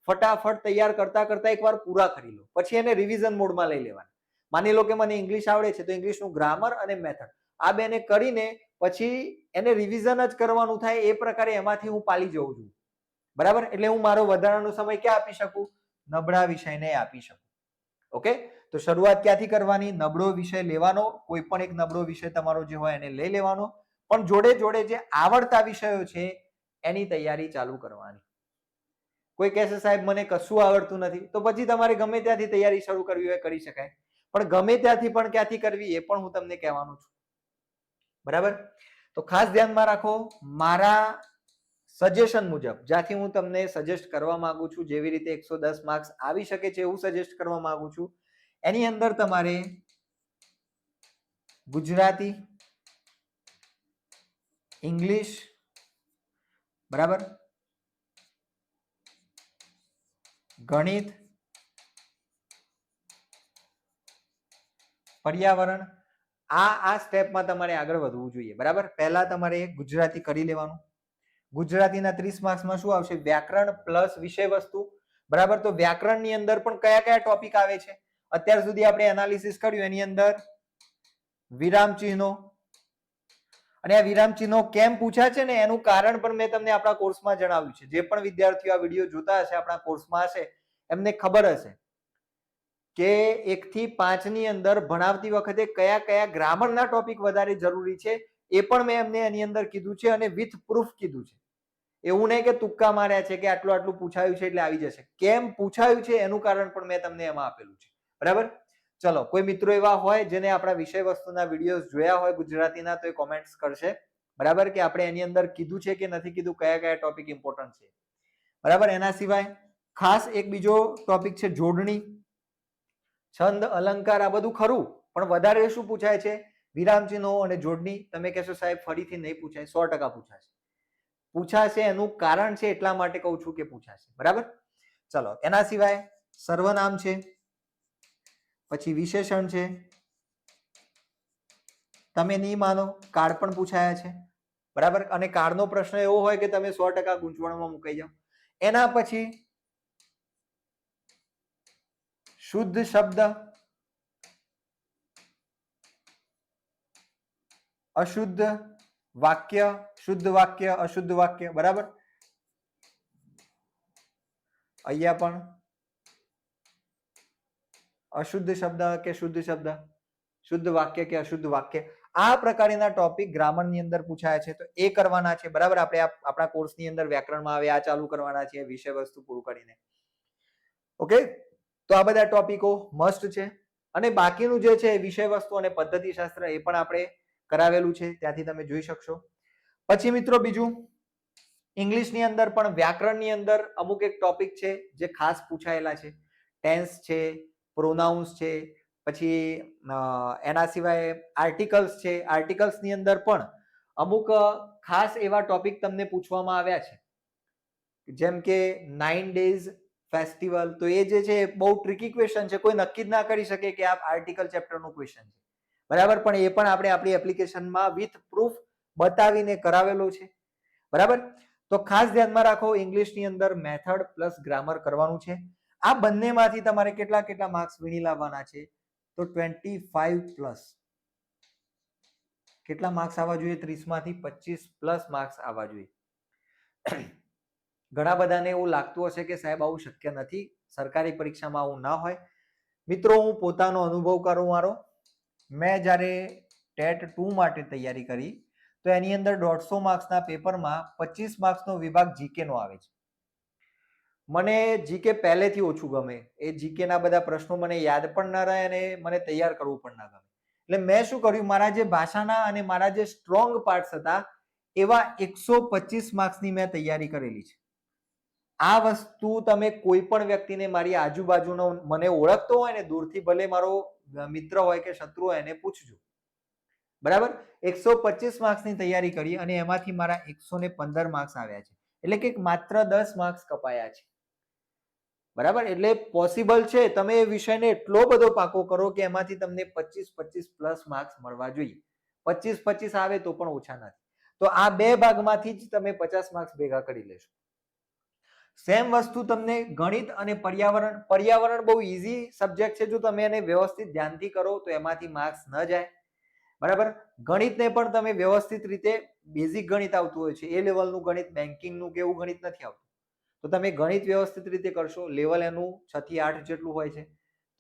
ફટાફટ તૈયાર કરતા કરતા એકવાર પૂરા કરી લો, પછી એને રિવિઝન મોડમાં લઈ લેવાના. માની લો કે મને ઇંગ્લિશ આવડે છે તો ઇંગ્લિશનું ગ્રામર અને મેથડ આ બેને કરીને પછી એને રિવિઝન જ કરવાનું થાય, એ પ્રકારે એમાંથી હું પાલી જઉં છું. બરાબર, એટલે હું મારો વધારાનો સમય ક્યાં આપી શકું? નબળા વિષયને આપી શકું. ઓકે, તો શરૂઆત ક્યાંથી કરવાની? નબળો વિષય લેવાનો, કોઈ પણ એક નબળો વિષય તમારો જે હોય એને લઈ લેવાનો, પણ જોડે જોડે જે આવડતા વિષયો છે એની તૈયારી ચાલુ કરવાની. કોઈ કહેશે સાહેબ મને કશું આવડતું નથી, તો પછી તમારે ગમે ત્યાંથી તૈયારી શરૂ કરવી હોય કરી શકાય, પણ ગમે ત્યાંથી પણ ક્યાંથી કરવી એ પણ હું તમને કહેવાનું છું. બરાબર, તો ખાસ ધ્યાનમાં રાખો, મારા સજેશન મુજબ જ્યાંથી હું તમને સજેસ્ટ કરવા માંગુ છું, જેવી રીતે 110 માર્ક્સ આવી શકે છે એવું સજેસ્ટ કરવા માંગુ છું, એની અંદર તમારે ગુજરાતી, ઇંગ્લિશ, બરાબર, ગણિત, પર્યાવરણ, આ સ્ટેપમાં તમારે આગળ વધવું જોઈએ. બરાબર, પહેલા તમારે ગુજરાતી કરી લેવાનું. ગુજરાતીના 30 માર્ક્સમાં શું આવશે? વ્યાકરણ પ્લસ વિષય વસ્તુ. બરાબર, તો વ્યાકરણની અંદર પણ કયા કયા ટોપિક આવે છે? અત્યાર સુધી આપણે એનાલિસિસ કર્યું એની અંદર વિરામ ચિહ્નો, અને આ વિરામ ચિહ્નો કેમ પૂછ્યા છે ને એનું કારણ પણ મેં તમને આપણા કોર્સમાં જણાવ્યું છે. જે પણ વિદ્યાર્થીઓ આ વિડીયો જોતા હશે, આપણા કોર્સમાં હશે, એમને ખબર હશે કે 1 થી 5 ની અંદર ભણાવતી વખતે કયા કયા ગ્રામરના ટોપિક વધારે જરૂરી છે એ પણ મેં એમને એની અંદર કીધું છે, અને વિથ પ્રૂફ કીધું છે. એવું નહીં કે તુક્કા માર્યા છે કે આટલું આટલું પૂછાયું છે એટલે આવી જશે. કેમ પૂછાયું છે એનું કારણ પણ મેં તમને એમાં આપેલું છે. બરાબર, ચલો, કોઈ મિત્રો એવા હોય જેને આપણા વિષય વસ્તુના વિડીયોઝ જોયા હોય ગુજરાતીના, તો એ કોમેન્ટ્સ કરશે. બરાબર, કે આપણે એની અંદર કીધું છે કે નથી કીધું, કયા કયા ટોપિક ઇમ્પોર્ટન્ટ છે. બરાબર, એના સિવાય ખાસ એક બીજો ટોપિક છે જોડણી, છંદ, અલંકાર, આ બધું ખરું, પણ વધારે શું પૂછાય છે? વિરામચિહ્નો અને જોડણી. તમે કહેશો સાહેબ ફરીથી નહીં પૂછાય. 100% પૂછાશે. પૂછાશે એનું કારણ છે એટલા માટે કહું છું કે પૂછાશે. બરાબર, ચલો, એના સિવાય સર્વનામ છે, પછી વિશેષણ છે, તમે નહીં માનો કાળ પણ પૂછાયા છે. બરાબર, અને કાળનો પ્રશ્ન એવો હોય કે તમે 100% ગૂંચવણમાં મુકાઈ જાઓ. એના પછી શુદ્ધ શબ્દ, અશુદ્ધ વાક્ય, શુદ્ધ વાક્ય, અશુદ્ધ વાક્ય. બરાબર, અહીંયા પણ અશુદ્ધ શબ્દ કે શુદ્ધ શબ્દ, શુદ્ધ વાક્ય કે અશુદ્ધ વાક્ય, આ પ્રકારના ટોપિક ગ્રામરની અંદર પૂછાય છે, તો એ કરવાના છે. બરાબર, આપણે આપણા કોર્સની અંદર વ્યાકરણમાં આવે આ ચાલુ કરવાના છે વિષય વસ્તુ પૂરું કરીને. ઓકે, તો આ બધા ટોપિકો મસ્ટ છે. અને બાકીનું જે છે વિષય વસ્તુ અને પદ્ધતિશાસ્ત્ર એ પણ આપણે કરાવેલું છે, ત્યાંથી તમે જોઈ શકશો. પછી મિત્રો બીજું, ઇંગ્લિશની અંદર પણ વ્યાકરણની અંદર અમુક એક ટોપિક છે જે ખાસ પૂછાયેલા છે. ટેન્સ છે, પ્રોનાઉન્સ છે, પછી એના સિવાય આર્ટિકલ્સ છે. આર્ટિકલ્સની અંદર પણ અમુક ખાસ એવા ટોપિક તમને પૂછવામાં આવ્યા છે, જેમ કે 9 days ફેસ્ટિવલ. તો એ જે છે બહુ ટ્રિકી ક્વેશ્ચન છે, કોઈ નક્કી જ ના કરી શકે કે આ આર્ટિકલ ચેપ્ટરનું ક્વેશ્ચન છે. બરાબર, પણ એ પણ આપણે આપણી એપ્લિકેશનમાં વિથ પ્રૂફ બતાવીને કરાવેલો છે. બરાબર, તો ખાસ ધ્યાનમાં રાખો, ઇંગ્લિશની અંદર મેથડ પ્લસ ગ્રામર કરવાનું છે. આ બંનેમાંથી તમારે કેટલા કેટલા માર્ક્સ વીણી લાવવાના છે? તો 25 પ્લસ. કેટલા માર્ક્સ આવવા જોઈએ? 30 માંથી 25 પ્લસ માર્ક્સ આવવા જોઈએ. ઘણા બધાને એવું લાગતું હશે કે સાહેબ આવું શક્ય નથી, સરકારી પરીક્ષામાં આવું ના હોય. મિત્રો, હું પોતાનો અનુભવ કરું મારો. મેં જ્યારે ટેટ 2 માટે તૈયારી કરી તો એની અંદર 150 માર્ક્સના પેપરમાં 25 માર્ક્સનો વિભાગ જીકે નો આવે છે. મને જીકે પહેલેથી ઓછું ગમે. એ જીકે ના બધા પ્રશ્નો મને યાદ પણ ના રહે અને મને તૈયાર કરવું પણ ના ગમે. એટલે મેં શું કર્યું, મારા જે ભાષાના અને મારા જે સ્ટ્રોંગ પાર્ટ્સ હતા એવા 125 માર્ક્સની મેં તૈયારી કરેલી છે. આ વસ્તુ તમે કોઈ પણ વ્યક્તિને, મારી આજુબાજુનો મને ઓળખતો હોય ને, દૂરથી ભલે મારો મિત્ર હોય કે શત્રુ હોય, એને પૂછજો. બરાબર, 125 માર્ક્સની તૈયારી કરી અને એમાંથી મારા 115 માર્ક્સ આવ્યા છે. એટલે કે માત્ર 10 માર્ક્સ કપાયા છે. બરાબર, એટલે પોસિબલ છે તમે એ વિષયને એટલો બધો પાકો કરો કે એમાંથી તમને 25 પ્લસ માર્ક્સ મળવા જોઈએ. 25 આવે તો પણ ઓછા નથી. તો આ બે ભાગમાંથી જ તમે 50 માર્ક્સ ભેગા કરી લેશો. સેમ વસ્તુ તમને ગણિત અને પર્યાવરણ. પર્યાવરણ બહુ ઈઝી સબ્જેક્ટ છે, જો તમે એને વ્યવસ્થિત ધ્યાનથી કરો તો એમાંથી માર્ક્સ ન જાય. બરાબર, ગણિતને પણ તમે વ્યવસ્થિત રીતે, બેઝિક ગણિત આવતું હોય છે, એ લેવલનું ગણિત, બેન્કિંગનું કે એવું ગણિત નથી આવતું. તો તમે ગણિત વ્યવસ્થિત રીતે કરશો, લેવલ એનું 6 થી 8 જેટલું હોય છે,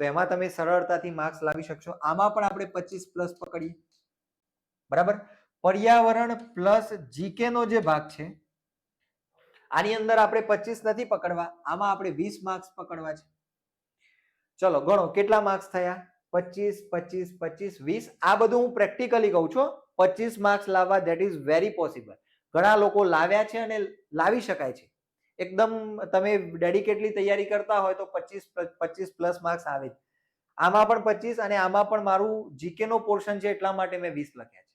તો એમાં તમે સરળતાથી માર્ક્સ લાવી શકશો. આમાં પણ આપણે 25 પ્લસ પકડીએ, બરાબર. પર્યાવરણ પ્લસ જીકે નો જે ભાગ છે, આની અંદર આપણે 25 નથી પકડવા, આમાં આપણે 20 માર્ક્સ પકડવા છે. ચલો ગણો કેટલા માર્ક્સ થયા, 25 25 25 20. આ બધું હું પ્રેક્ટિકલી કહું છું. 25 માર્ક્સ લાવવા ધેટ ઇઝ વેરી પોસિબલ. ઘણા લોકો લાવ્યા છે અને લાવી શકાય છે. એકદમ તમે ડેડિકેટલી તૈયારી કરતા હોય તો 25 પ્લસ માર્ક્સ આવે જ. આમાં પણ 25 અને આમાં પણ મારું જીકે નો પોર્શન છે એટલા માટે મેં 20 લખ્યા છે.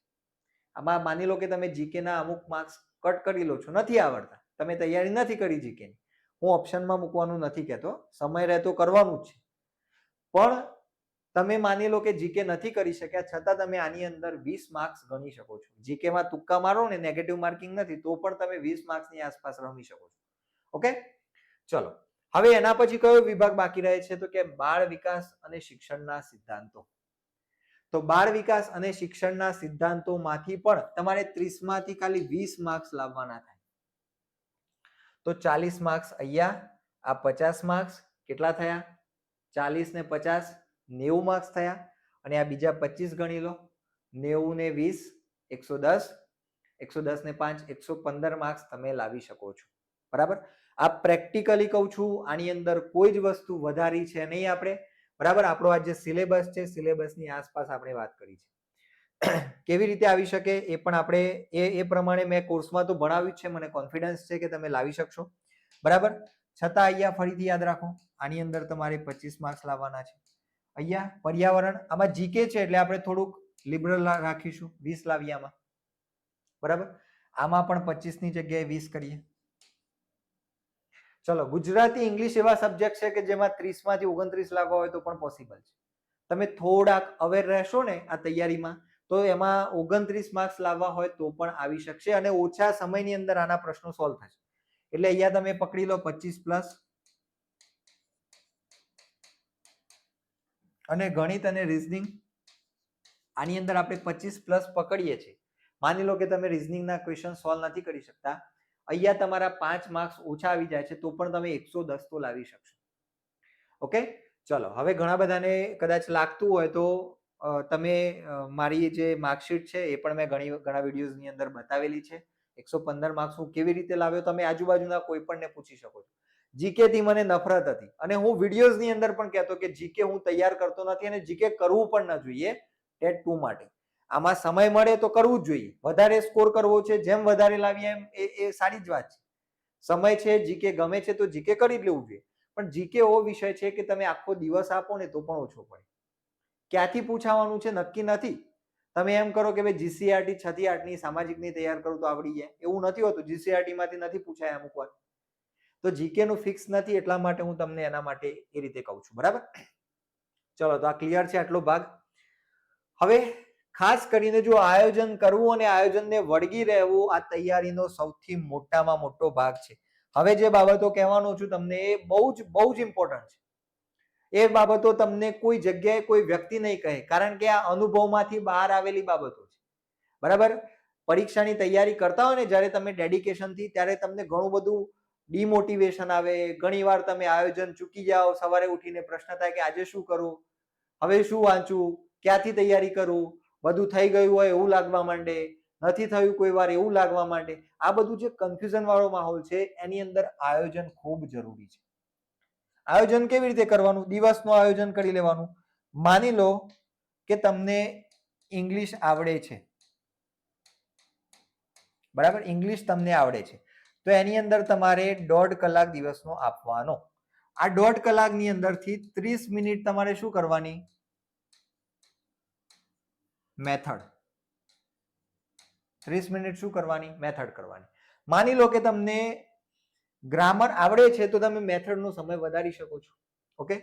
આમાં માની લો કે તમે જીકે ના અમુક માર્ક્સ કટ કરી લો છો, નથી આવડતા, તમે તૈયારી નથી કરી જીકે ની, હું ઓપ્શનમાં મૂકવાનું નથી કહેતો, સમય રહેતો કરવાનું જ છે. પણ તમે માની લો કે જીકે નથી કરી શક્યા છતાં તમે આની અંદર 20 માર્ક્સ ગણી શકો છો. જીકે માં તુક્કા મારો ને, નેગેટિવ માર્કિંગ નથી, તો પણ તમે 20 માર્ક્સની આસપાસ રમી શકો છો. ઓકે, ચલો હવે એના પછી કયો વિભાગ બાકી રહે છે, તો કે બાળ વિકાસ અને શિક્ષણના સિદ્ધાંતો. તો બાળ વિકાસ અને શિક્ષણના સિદ્ધાંતોમાંથી પણ તમારે 30 માંથી ખાલી 20 માર્ક્સ લાવવાના થાય. તો 40 માર્ક્સ અહીંયા, આ 50 માર્ક્સ કેટલા થયા, 40 ને 50 90 માર્ક્સ થયા, અને આ બીજા 25 ગણી લો, 90 ને 20 110, 110 ને 5 115 માર્ક્સ તમે લાવી શકો છો. બરાબર. આ પ્રેક્ટિકલી કહું છું, આની અંદર કોઈ જ વસ્તુ વધારી છે નહીં આપણે, બરાબર. આપણો આ જે સિલેબસ છે, સિલેબસની આસપાસ આપણે વાત કરી છે. કેવી રીતે આવી શકે એ પણ આપણે એ પ્રમાણે મેં કોર્સમાં તો ભણાવ્યું જ છે, મને કોન્ફિડન્સ છે કે તમે લાવી શકશો. બરાબર. છતાં અહીંયા ફરીથી યાદ રાખો, આની અંદર તમારે 25 માર્ક્સ લાવવાના છે. અહીંયા પર્યાવરણ, આમાં જીકે છે એટલે આપણે થોડુંક લિબરલ રાખીશું, 20 લાવીએ આમાં. બરાબર. આમાં પણ 25 ની જગ્યાએ 20 કરીએ. ચલો ગુજરાતી ઇંગ્લિશ એવા સબ્જેક્ટ છે કે જેમાં 30 માંથી 29 લાવવા હોય તો પણ પોસિબલ છે. તમે થોડાક અવેર રહેશો ને આ તૈયારીમાં, તો એમાં 29 માર્ક્સ લાવવા હોય તો પણ આવી શકશે અને ઓછા સમયની અંદર આના પ્રશ્નો સોલ્વ થશે. એટલે અહીંયા તમે પકડી લો 25 પ્લસ. અને ગણિત અને રીઝનિંગ, આની અંદર આપણે 25 પ્લસ પકડીએ છીએ. માની લો કે તમે રીઝનિંગના ક્વેશ્ચન સોલ્વ નથી કરી શકતા, અહીંયા તમારા 5 માર્ક્સ ઓછા આવી જાય છે તો પણ તમે 110 તો લાવી શકશો. ઓકે, ચલો હવે ઘણા બધાને કદાચ લાગતું હોય તો તમે મારી જે માર્કશીટ છે એ પણ મેં ઘણા વિડીયોઝની અંદર બતાવેલી છે. 115 માર્ક્સ હું કેવી રીતે લાવ્યો, તમે આજુબાજુના કોઈ પણને પૂછી શકો છો. જીકે થી મને નફરત હતી અને હું વિડીયોઝની અંદર પણ કહેતો કે જીકે હું તૈયાર કરતો નથી અને જીકે કરવું પણ ન જોઈએ ટેટ 2 માટે. આમાં સમય મળે તો કરવું જ જોઈએ, વધારે સ્કોર કરવો છે, જેમ વધારે લાવીએ એમ એ સારી જ વાત છે. સમય છે, જીકે ગમે છે તો જીકે કરી જ લેવું જોઈએ. પણ જીકે એવો વિષય છે કે તમે આખો દિવસ આપો ને તો પણ ઓછો પડે. ક્યાંથી પૂછાવાનું છે નક્કી નથી. તમે એમ કરો કે ભાઈ જીસીઆરટી 6 થી 8 ની સામાજિકની તૈયાર કરું તો આવડી જાય, એવું નથી હોતું. જીસીઆરટી માંથી નથી પૂછાય અમુક વાર. તો જીકે નું ફિક્સ નથી, એટલા માટે હું તમને એના માટે એ રીતે કહું છું. બરાબર. ચલો તો આ ક્લિયર છે આટલો ભાગ. હવે ખાસ કરીને જો આયોજન કરવું અને આયોજનને વળગી રહેવું આ તૈયારીનો સૌથી મોટામાં મોટો ભાગ છે. હવે જે બાબતો કહેવાનો છું તમને એ બહુ જ ઇમ્પોર્ટન્ટ છે. એ બાબતો તમને કોઈ જગ્યાએ કોઈ વ્યક્તિ નહીં કહે, કારણ કે આ અનુભવમાંથી બહાર આવેલી બાબતો છે. બરાબર. પરીક્ષાની તૈયારી કરતા હોય ને જ્યારે તમે ડેડિકેશનથી, ત્યારે તમને ઘણું બધું ડિમોટિવેશન આવે. ઘણીવાર તમે આયોજન ચૂકી જાઓ, સવારે ઉઠીને પ્રશ્ન થાય કે આજે શું કરું, હવે શું વાંચું, ક્યાંથી તૈયારી કરું, બધું થઈ ગયું હોય એવું લાગવા માંડે, નથી થયું કોઈ વાર એવું લાગવા માંડે. આ બધું જે કન્ફ્યુઝન વાળો માહોલ છે એની અંદર આયોજન ખૂબ જરૂરી છે. આયોજન કેવી રીતે કરવાનું, દિવસનું આયોજન કરી લેવાનું. માની લો કે તમને ઇંગ્લિશ આવડે છે, બરાબર, ઇંગ્લિશ તમને આવડે છે, તો એની અંદર તમારે 1.5 કલાક દિવસનો આપવાનો. આ 1.5 કલાકની અંદરથી 30 મિનિટ તમારે શું કરવાની, મેથડ. 30 મિનિટ શું કરવાની, મેથડ કરવાની. માની લો કે તમને ગ્રામર આવડે છે તો તમે મેથડનો સમય વધારી શકો છો. ઓકે.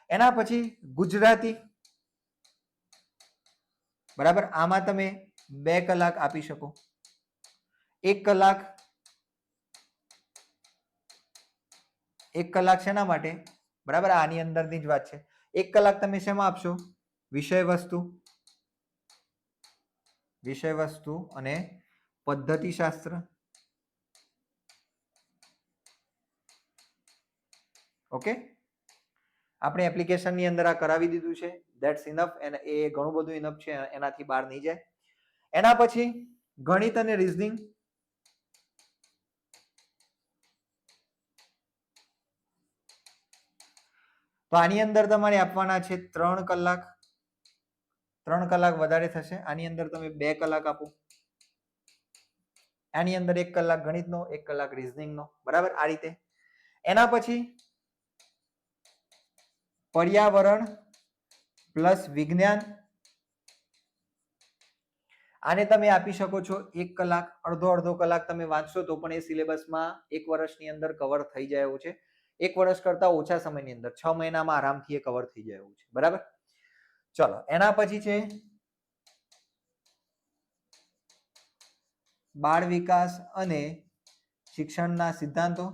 એના પછી ગુજરાતી, બરાબર, આમાં તમે 2 કલાક આપી શકો. 1 કલાક, 1 કલાક શેના માટે, બરાબર, આની અંદરની જ વાત છે. 1 કલાક તમે શેમાં આપશો, વિષય વસ્તુ અને પદ્ધતિશાસ્ત્ર. ઓકે, આપણે એપ્લિકેશનની અંદર આ કરાવી દીધું છે. ધેટ્સ ઇનફ, અને એ ઘણું બધું ઇનફ છે, એનાથી બહાર નહીં જાય. એના પછી ગણિત અને રીઝનિંગ. તો આની અંદર તમારે આપવાના છે 3 કલાક. 3 કલાક વધારે થશે. આની અંદર તમે 2 કલાક આપો. આની અંદર 1 કલાક ગણિતનો, 1 કલાક રીઝનિંગનો. બરાબર, આ રીતે. એના પછી પર્યાવરણ પ્લસ વિજ્ઞાન. આને તમે આપી શકો છો 1 કલાક. અડધો કલાક તમે વાંચશો તો પણ એ સિલેબસમાં 1 વર્ષની અંદર કવર થઈ જાય એવું છે. 1 વર્ષ કરતા ઓછા સમયની અંદર 6 મહિનામાં આરામથી એ કવર થઈ જાય એવું છે. બરાબર, ચલો. એના પછી છે બાળ વિકાસ અને શિક્ષણના સિદ્ધાંતો.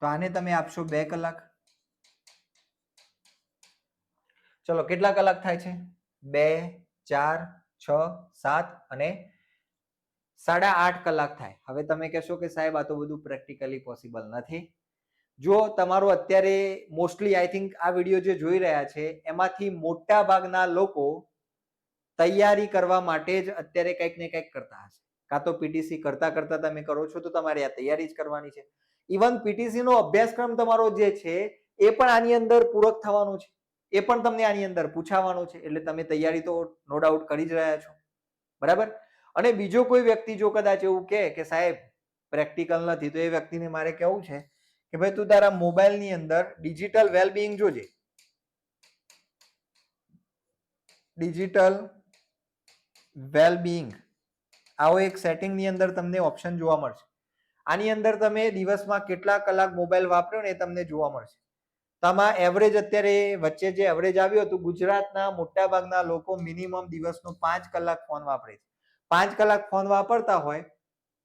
તો આને તમે આપશો 2 કલાક. ચલો, કેટલા કલાક થાય છે? 2, 4, 6, 7 અને 8.5 કલાક થાય. હવે તમે કહેશો કે સાહેબ આ તો બધું પ્રેક્ટિકલી પોસિબલ નથી. જો તમારો અત્યારે મોસ્ટલી આઈ થિંક આ વિડીયો જે જોઈ રહ્યા છે એમાંથી મોટા ભાગના લોકો તૈયારી કરવા માટે જ અત્યારે કંઈક ને કંઈક કરતા હશે. કાં તો પીટીસી કરતા તમે કરો છો તો તમારે આ તૈયારી જ કરવાની છે. ઇવન પીટીસી નો અભ્યાસક્રમ તમારો જે છે એ પણ આની અંદર પૂરક થવાનો છે. એ પણ તમને આની અંદર પૂછાવાનું છે. એટલે તમે તૈયારી તો નો ડાઉટ કરી જ રહ્યા છો. બરાબર. અને બીજો કોઈ વ્યક્તિ જો કદાચ એવું કે સાહેબ પ્રેક્ટિકલ નથી, તો એ વ્યક્તિને મારે કહેવું છે કે ભાઈ તું તારા મોબાઈલની અંદર ડિજિટલ વેલબીંગ જોજે. ડિજિટલ વેલબીંગ આવો એક સેટિંગની અંદર તમને ઓપ્શન જોવા મળશે. આની અંદર તમે દિવસમાં કેટલા કલાક મોબાઈલ વાપર્યો ને એ તમને જોવા મળશે. તમારા એવરેજ અત્યારે વચ્ચે જે એવરેજ આવ્યું હતું, ગુજરાતના મોટા ભાગના લોકો મિનિમમ દિવસનો 5 કલાક ફોન વાપરે છે. 5 કલાક ફોન વાપરતા હોય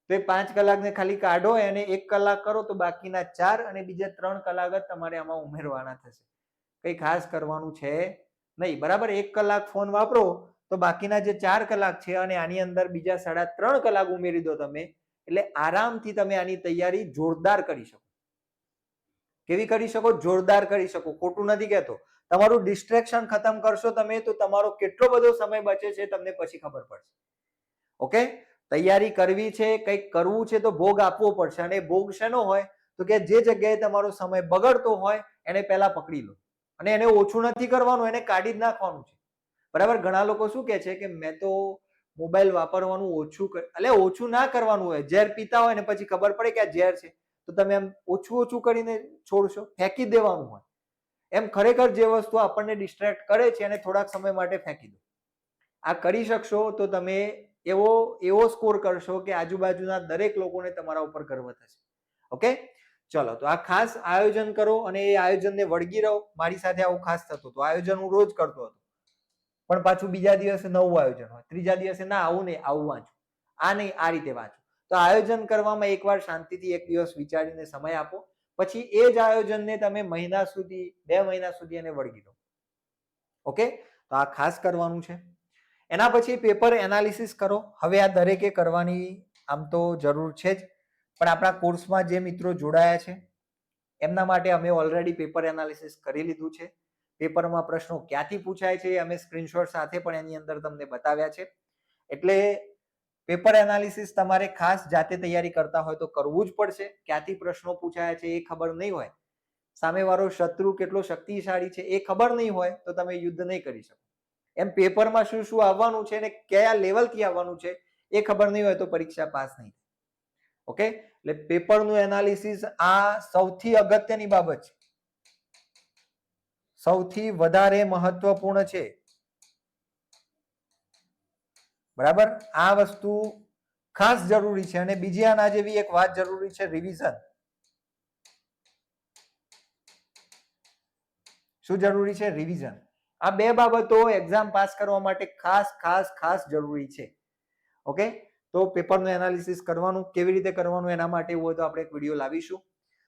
તો એ 5 કલાકને ખાલી કાઢો અને 1 કલાક કરો તો બાકીના 4 અને બીજા 3 કલાક જ તમારે આમાં ઉમેરવાના થશે. કંઈ ખાસ કરવાનું છે નહીં. બરાબર, 1 કલાક ફોન વાપરો તો બાકીના જે 4 કલાક છે અને આની અંદર બીજા 3.5 કલાક ઉમેરી દો તમે, એટલે આરામથી તમે આની તૈયારી જોરદાર કરી શકો. કેવી કરી શકો? જોરદાર કરી શકો. ખોટું નથી કહેતો. તમારું ડિસ્ટ્રેક્શન ખતમ કરશો તમે તો તમારો કેટલો બધો સમય બચે છે તમને પછી ખબર પડશે. ઓકે, તૈયારી કરવી છે, કંઈક કરવું છે તો ભોગ આપવો પડશે. અને ભોગ શેનો હોય તો કે જે જગ્યાએ તમારો સમય બગડતો હોય એને પહેલા પકડી લો અને એને ઓછું નથી કરવાનું, એને કાઢી જ નાખવાનું છે. બરાબર. ઘણા લોકો શું કહે છે કે મેં તો મોબાઈલ વાપરવાનું ઓછું એટલે ઓછું ના કરવાનું હોય. ઝેર પીતા હોય ને પછી ખબર પડે કે આ ઝેર છે તો તમે એમ ઓછું કરીને છોડશો, ફેંકી દેવાનું હોય. એમ ખરેખર જે વસ્તુ આપણને ડિસ્ટ્રેક્ટ કરે છે એને થોડાક સમય માટે ફેંકી દો. આ કરી શકશો તો તમે એવો સ્કોર કરશો કે આજુબાજુના દરેક લોકોને તમારા ઉપર ગર્વ થશે. ઓકે, ચલો. તો આ ખાસ આયોજન કરો અને એ આયોજનને વળગી રહો. મારી સાથે આવું ખાસ થતું હતું. આયોજન હું રોજ કરતો હતો, પણ પાછું બીજા દિવસે નવું આયોજન હોય, ત્રીજા દિવસે ના આવું નહીં, આવું વાંચું, આ નહીં, આ રીતે વાંચું. તો આયોજન કરવામાં એકવાર શાંતિથી 1 દિવસ વિચારીને સમય આપો. પછી એ જ આયોજનને તમે મહિના સુધી, 2 મહિના સુધી એને વળગી દો. ઓકે, તો આ ખાસ કરવાનું છે. એના પછી પેપર એનાલિસિસ કરો. હવે આ દરેકે કરવાની આમ તો જરૂર છે જ, પણ આપણા કોર્સમાં જે મિત્રો જોડાયા છે એમના માટે અમે ઓલરેડી પેપર એનાલિસિસ કરી લીધું છે. પેપરમાં પ્રશ્નો ક્યાંથી પૂછાય છે અમે સ્ક્રીનશોટ સાથે પણ એની અંદર તમને બતાવ્યા છે. એટલે પેપર એનાલિસિસ તમારે ખાસ જાતે તૈયારી કરતા હોય તો કરવું જ પડશે. ક્યાંથી પ્રશ્નો પૂછાયા છે એ ખબર નહીં હોય, સામેવાળો શત્રુ કેટલો શક્તિશાળી છે એ ખબર નહીં હોય તો તમે યુદ્ધ નહીં કરી શકો. એમ પેપરમાં શું શું આવવાનું છે અને કયા લેવલથી આવવાનું છે એ ખબર નહીં હોય તો પરીક્ષા પાસ નહીં. ઓકે, એટલે પેપરનું એનાલિસિસ આ સૌથી અગત્યની બાબત છે, સૌથી વધારે મહત્વપૂર્ણ છે. બરાબર, આ વસ્તુ ખાસ જરૂરી છે. અને બીજી આના જેવી એક વાત જરૂરી છે, રિવિઝન. શું જરૂરી છે? રિવિઝન. આ 2 બાબતો એક્ઝામ પાસ કરવા માટે ખાસ જરૂરી છે. ઓકે, તો પેપરનું એનાલિસિસ કરવાનું, કેવી રીતે કરવાનું એના માટે એવું હોય તો આપણે એક વિડીયો લાવીશું.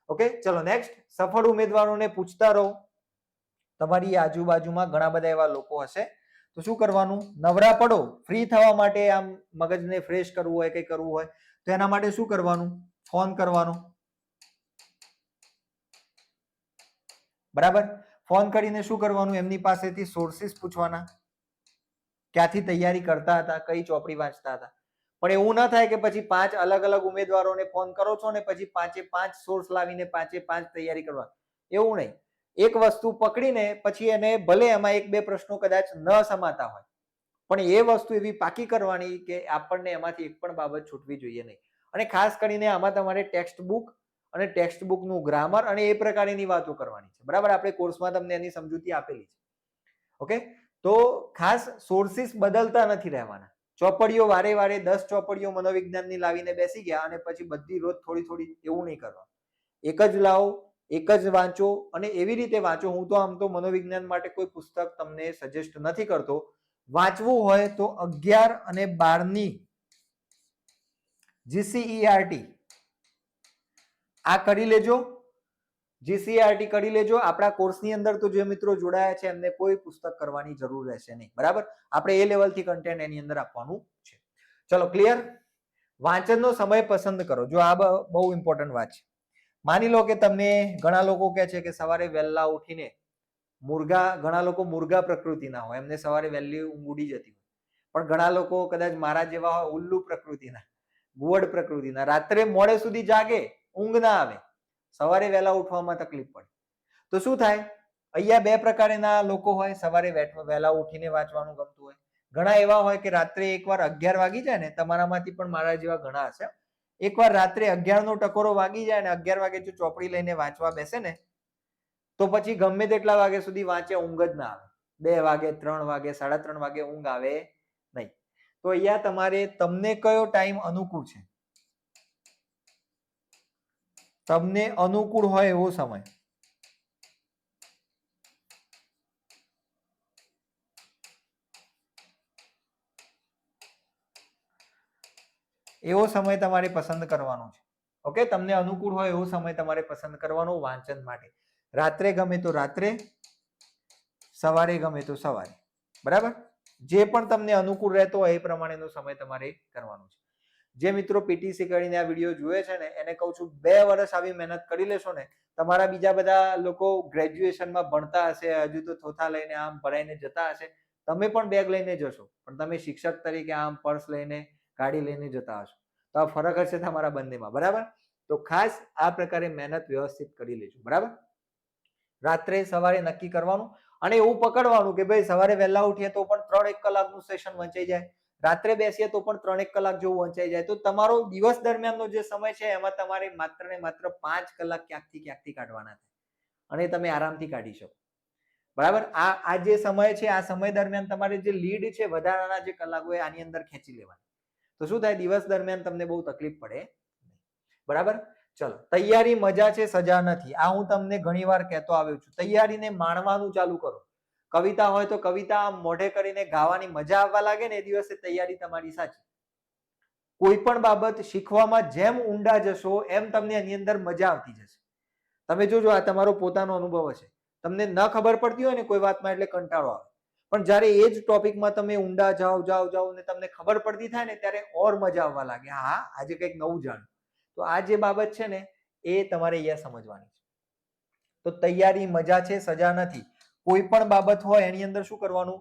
ઓકે, ચલો નેક્સ્ટ. સફળ ઉમેદવારોને પૂછતા રહો. તમારી આજુબાજુમાં ઘણા બધા એવા લોકો હશે તો શું કરવાનું? નવરા પડો, ફ્રી થવા માટે, આમ મગજને ફ્રેશ કરવું હોય, કંઈ કરવું હોય તો એના માટે શું કરવાનું? ફોન કરવાનો. બરાબર? ફોન કરીને શું કરવાનું? એમની પાસેથી સોર્સિસ પૂછવાના, ક્યાંથી તૈયારી કરતા હતા, કઈ ચોપડી વાંચતા હતા. પણ એવું ના થાય કે પછી 5 અલગ અલગ ઉમેદવારોને ફોન કરો છો ને પછી 5 સોર્સ લાવીને 5 તૈયારી કરવા. એવું નહીં. એક વસ્તુ પકડીને પછી એને ભલે એમાં 1-2 પ્રશ્નો કદાચ ન સમાતા હોય, પણ એ વસ્તુ એવી પાકી કરવાની કે આપણને એમાંથી એક પણ બાબત છૂટવી જોઈએ નહીં. અને ખાસ કરીને આમાં તમારે ટેક્સ્ટ બુક અને ટેક્સ્ટ બુકનું ગ્રામર અને એ પ્રકારની વાતો કરવાની છે. બરાબર? આપણે કોર્સમાં તમને એની સમજૂતી આપેલી છે. ઓકે? તો ખાસ સોર્સિસ બદલતા નથી રહેવાના. ચોપડીઓ વારે વારે 10 ચોપડીઓ મનોવિજ્ઞાનની લાવીને બેસી ગયા અને પછી બધી રોજ થોડી થોડી, એવું નહીં કરવાનું. એક જ લાવો, એક જ વાંચો અને એવી રીતે વાંચો. હું તો આમ તો મનોવિજ્ઞાન માટે કોઈ પુસ્તક તમને સજેસ્ટ નથી કરતો. વાંચવું હોય તો 11 અને 12ની GCERT આ કરી લેજો. GCERT કરી લેજો. આપણા કોર્સની અંદર તો જે મિત્રો જોડાયા છે એમને કોઈ પુસ્તક કરવાની જરૂર રહેશે નહીં. બરાબર? આપણે એ લેવલથી કન્ટેન્ટ એની અંદર આપવાનું છે. ચલો, ક્લિયર? વાંચનનો સમય પસંદ કરો. જો આ બહુ ઇમ્પોર્ટન્ટ વાત છે. માની લો કે તમને ઘણા લોકો કહે છે કે સવારે વહેલા ઉઠીને ઘણા લોકો મુર્ગા પ્રકૃતિના હોય, એમને સવારે વહેલી ઊંઘ ઉડી જતી હોય. પણ ઘણા લોકો કદાચ મારા જેવા હોય, ઉલ્લુ પ્રકૃતિના, ગુવડ પ્રકૃતિના, રાત્રે મોડે સુધી જાગે, ઊંઘ ના આવે, સવારે વહેલા ઉઠવામાં તકલીફ પડે. તો શું થાય? અહીંયા 2 પ્રકારના લોકો હોય. સવારે વહેલા ઉઠીને વાંચવાનું ગમતું હોય. ઘણા એવા હોય કે રાત્રે એકવાર 11 વાગી જાય ને, તમારામાંથી પણ મારા જેવા ઘણા હશે, એકવાર રાત્રે 11 નો ટકોરો વાગી જાય ને 11 વાગે જો ચોપડી લઈને વાંચવા બેસે ને તો પછી ગમે તેટલા વાગે સુધી વાંચે, ઊંઘ જ ના આવે. 2 વાગે, 3 વાગે, 3:30 વાગે ઊંઘ આવે નહીં. તો અહીંયા તમારે, તમને કયો ટાઈમ અનુકૂળ છે, તમને અનુકૂળ હોય એવો સમય, એવો સમય તમારે પસંદ કરવાનો છે. ઓકે? તમને અનુકૂળ હોય એવો સમય તમારે પસંદ કરવાનો વાંચન માટે. રાત્રે ગમે તો રાત્રે, સવારે ગમે તો સવારે. બરાબર? જે પણ તમને અનુકૂળ રહેતો હોય એ પ્રમાણેનો સમય તમારે કરવાનો છે. જે મિત્રો પીટીસી કરીને આ વિડીયો જુએ છે ને એને કહું છું, 2 વર્ષ આવી મહેનત કરી લેશો ને, તમારા બીજા બધા લોકો ગ્રેજ્યુએશનમાં ભણતા હશે, હજુ તો થોથા લઈને આમ ભરાઈને જતા હશે, તમે પણ બેગ લઈને જશો, પણ તમે શિક્ષક તરીકે આમ પર્સ લઈને, ગાડી લઈને જતા હશો. તો આ ફરક હશે તમારા બંનેમાં. બરાબર? તો ખાસ આ પ્રકારે મહેનત વ્યવસ્થિત કરી લેજો. બરાબર? રાત્રે સવારે નક્કી કરવાનું અને એવું પકડવાનું કે ભાઈ સવારે વહેલા ઉઠીએ તો પણ 3-1 કલાકનું સેશન વંચાઈ જાય, રાત્રે બેસીએ તો પણ 3-1 કલાક જેવું વંચાઈ જાય. તો તમારો દિવસ દરમિયાનનો જે સમય છે એમાં તમારે માત્ર ને માત્ર 5 કલાક ક્યાંકથી કાઢવાના થાય અને તમે આરામથી કાઢી શકો. બરાબર? આ જે સમય છે, આ સમય દરમિયાન તમારે જે લીડ છે, વધારાના જે કલાકો એ આની અંદર ખેંચી લેવાના. તો શું થાય? દિવસ દરમિયાન તમને બહુ તકલીફ પડે. બરાબર? ચલો, તૈયારી મજા છે, સજા નથી. આ હું તમને ઘણી વાર કહેતો આવ્યો છું. તૈયારીને માણવાનું ચાલુ કરો. કવિતા હોય તો કવિતા મોઢે કરીને ગાવાની મજા આવવા લાગે ને, એ દિવસે તૈયારી તમારી સાચી. કોઈ પણ બાબત શીખવામાં જેમ ઊંડા જશો એમ તમને એની અંદર મજા આવતી જશે. તમે જોજો, આ તમારો પોતાનો અનુભવ હશે. તમને ન ખબર પડતી હોય ને કોઈ વાતમાં એટલે કંટાળો આવે, પણ જ્યારે એ જ ટોપિકમાં તમે ઊંડા જાઓ ને તમને ખબર પડતી થાય ને ત્યારે ઓર મજા આવવા લાગે. હા, આજે કંઈક નવું જાણ્યું. તો આ જે બાબત છે ને એ તમારે અહીંયા સમજવાની છે. તો તૈયારી મજા છે, સજા નથી. કોઈ પણ બાબત હોય એની અંદર શું કરવાનું?